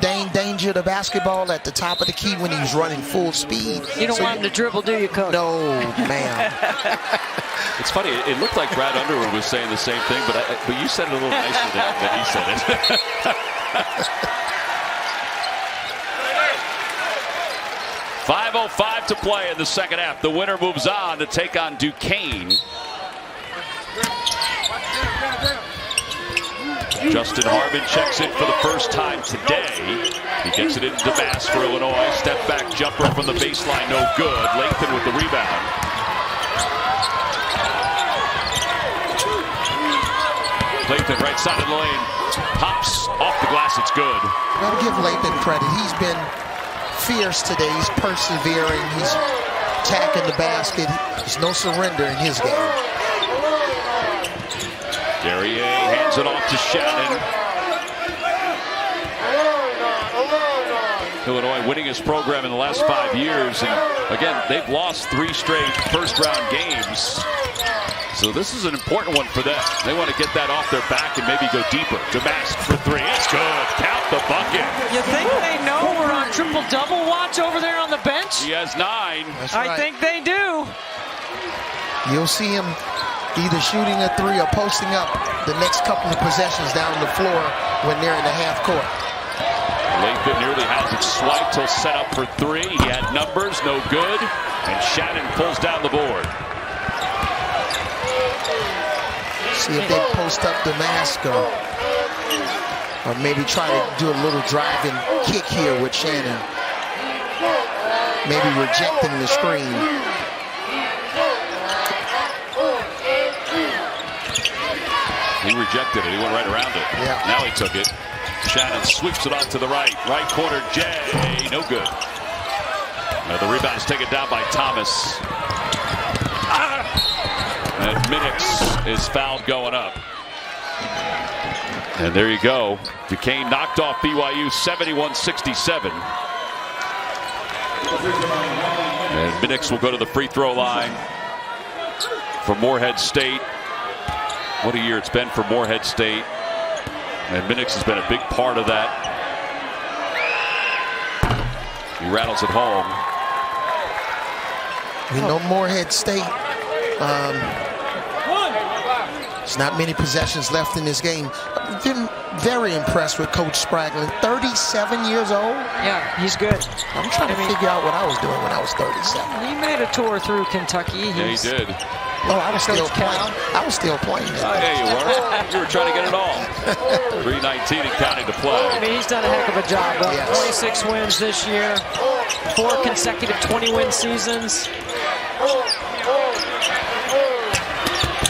Dainja the basketball at the top of the key when he was running full speed. You don't want him to dribble, do you, Coach? No, man. It's funny. It looked like Brad Underwood was saying the same thing, but you said it a little nicer than he said it. 5:05 to play in the second half. The winner moves on to take on Duquesne. Justin Harmon checks in for the first time today. He gets it into Domas for Illinois. Step back jumper from the baseline, no good. Lathan with the rebound. Lathan right side of the lane. Pops off the glass, it's good. Gotta give Lathan credit. He's been fierce today. He's persevering. He's attacking the basket. There's no surrender in his game. Guerrier hands it off to Shannon. Illinois winning his program in the last 5 years. And again, they've lost 3 straight first-round games. So this is an important one for them. They want to get that off their back and maybe go deeper. Domas for 3. It's good. Count the bucket. You think they know we're on triple-double watch over there on the bench? He has 9. That's right. I think they do. You'll see him either shooting a 3 or posting up the next couple of possessions down the floor when they're in the half court. Lathan nearly has it swiped. He'll set up for 3. He had numbers, no good. And Shannon pulls down the board. See if they post up Damasco, or maybe try to do a little driving kick here with Shannon. Maybe rejecting the screen. He rejected it. He went right around it. Yeah. Now he took it. Shannon sweeps it off to the right. Right corner, Jay. No good. The rebound is taken down by Thomas. And Minix is fouled going up. And there you go. Duquesne knocked off BYU 71-67. And Minix will go to the free throw line for Morehead State. What a year it's been for Morehead State. And Minix has been a big part of that. He rattles it home. You know, Morehead State, there's not many possessions left in this game. I've been very impressed with Coach Spraglin. 37 years old. Yeah, he's good. I'm trying to figure out what I was doing when I was 37. He made a tour through Kentucky. Yeah, he did. Oh, I was still playing. I was still playing. Yeah, you were. You were trying to get it all. 3:19 and counting to play. I mean, he's done a heck of a job. Yes. 26 wins this year. 4 consecutive 20-win seasons.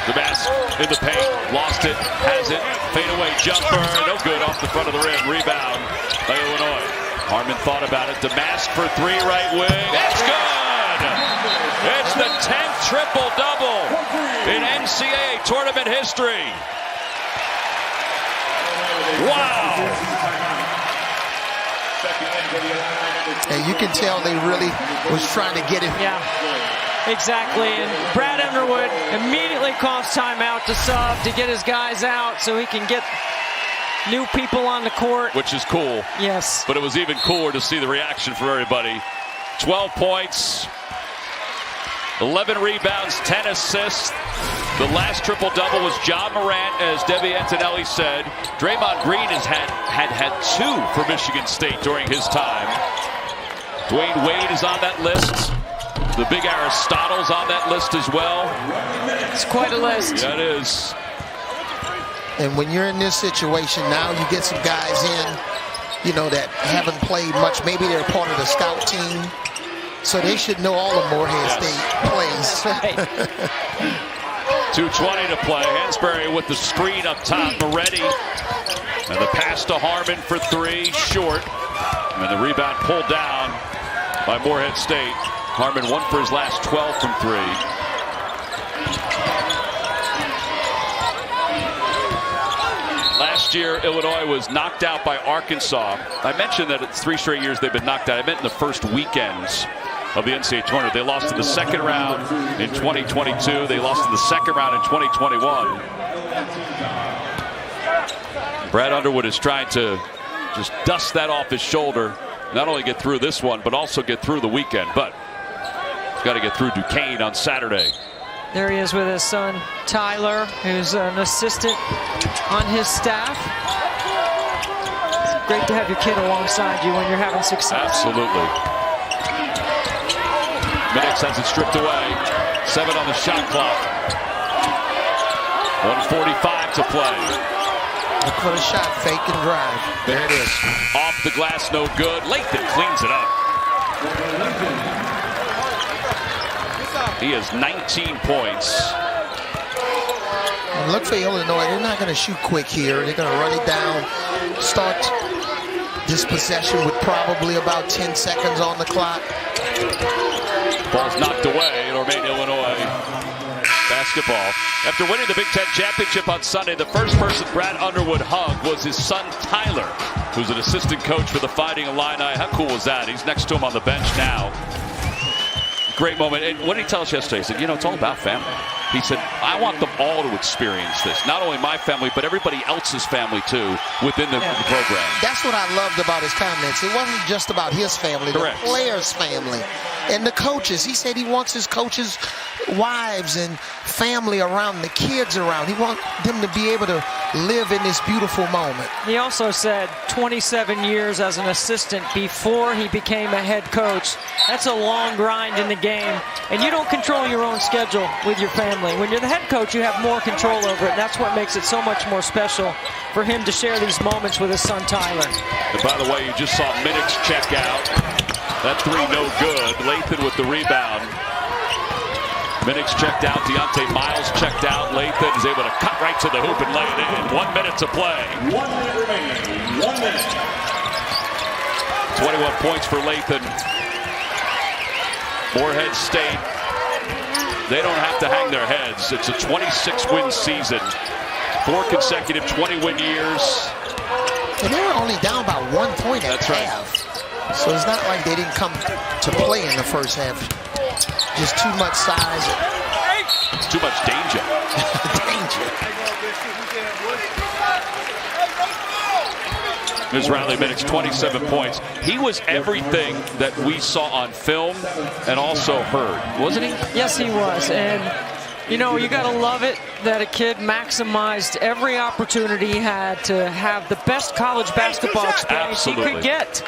Domas in the paint, lost it, has it, fade away jumper, no good, off the front of the rim, rebound by Illinois. Harmon thought about it, Domas for 3, right wing, that's good! It's the 10th triple-double in NCAA tournament history. Wow! And you can tell they really was trying to get it. Yeah. Exactly, and Brad Underwood immediately calls timeout to sub to get his guys out so he can get new people on the court. Which is cool. Yes. But it was even cooler to see the reaction from everybody. 12 points, 11 rebounds, 10 assists. The last triple-double was John Morant, as Debbie Antonelli said. Draymond Green has had 2 for Michigan State during his time. Dwayne Wade is on that list. The big Aristotle's on that list as well. It's quite a list. Yeah, it is. And when you're in this situation now, you get some guys in, you know, that haven't played much. Maybe they're part of the scout team. So they should know all of Morehead State plays. Right. 2:20 to play. Hansberry with the screen up top. Moretti. And the pass to Harmon for 3, short. And the rebound pulled down by Morehead State. Harmon 1 for his last 12 from 3. Last year, Illinois was knocked out by Arkansas. I mentioned that it's 3 straight years they've been knocked out. I meant in the first weekends of the NCAA tournament. They lost in the second round in 2022. They lost in the second round in 2021. Brad Underwood is trying to just dust that off his shoulder. Not only get through this one, but also get through the weekend. But he's got to get through Duquesne on Saturday. There he is with his son, Tyler, who's an assistant on his staff. It's great to have your kid alongside you when you're having success. Absolutely. Minix has it stripped away. 7 on the shot clock. 1:45 to play. Look for the shot, fake and drive. There it is. Off the glass, no good. Lathan cleans it up. He has 19 points. And look for Illinois. They're not going to shoot quick here. They're going to run it down. Start this possession with probably about 10 seconds on the clock. Ball's knocked away. It'll remain Illinois basketball. After winning the Big Ten championship on Sunday, the first person Brad Underwood hugged was his son Tyler, who's an assistant coach for the Fighting Illini. How cool was that? He's next to him on the bench now. Great moment. And what did he tell us yesterday? He said, you know, it's all about family. He said, I want them all to experience this. Not only my family, but everybody else's family, too, within the program. That's what I loved about his comments. It wasn't just about his family, Correct. The players' family. And the coaches. He said he wants his coaches' wives and family around, the kids around. He wants them to be able to live in this beautiful moment. He also said 27 years as an assistant before he became a head coach. That's a long grind in the game. And you don't control your own schedule with your family. When you're the head coach, you have more control over it. And that's what makes it so much more special for him to share these moments with his son, Tyler. And by the way, you just saw Minix check out. That 3 no good. Lathan with the rebound. Minix checked out. Deontay Miles checked out. Lathan is able to cut right to the hoop and lay it in. 1 minute to play. 1 minute remaining. 1 minute. 21 points for Lathan. Morehead State, they don't have to hang their heads. It's a 26-win season. 4 consecutive 20-win years. And they were only down by 1 point at That's right. half. So it's not like they didn't come to play in the first half. Just too much size. Too much danger. Danger. Here's Riley Minix, 27 points. He was everything that we saw on film and also heard, wasn't he? Yes, he was. And, you know, you got to love it that a kid maximized every opportunity he had to have the best college basketball experience he could get.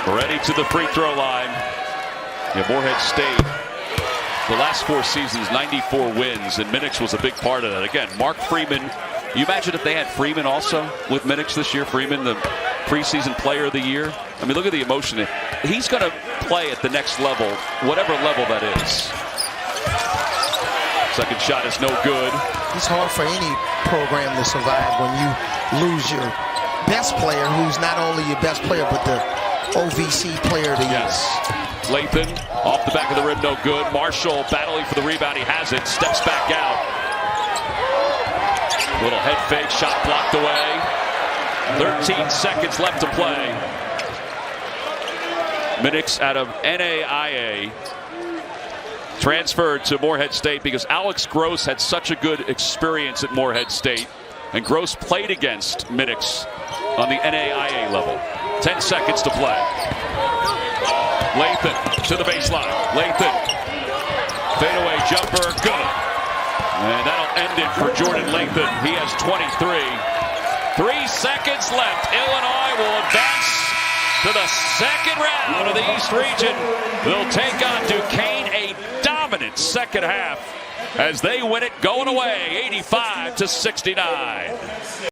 Ready to the free throw line. Yeah, Morehead State, the last 4 seasons, 94 wins, and Minix was a big part of that. Again, Mark Freeman. You imagine if they had Freeman also with Minix this year? Freeman, the preseason player of the year. I mean, look at the emotion. He's going to play at the next level, whatever level that is. Second shot is no good. It's hard for any program to survive when you lose your best player, who's not only your best player, but the OVC player of the year. Yes. Lathan off the back of the rim, no good. Marshall battling for the rebound. He has it. Steps back out. Little head fake, shot blocked away. 13 seconds left to play. Minix out of NAIA transferred to Morehead State because Alex Gross had such a good experience at Morehead State. And Gross played against Minix on the NAIA level. 10 seconds to play. Lathan to the baseline. Lathan. Fadeaway jumper. Good. And that'll end it for Jordan Lathan. He has 23. 3 seconds left. Illinois will advance to the second round of the East region. They'll take on Duquesne, a dominant second half as they win it going away, 85-69.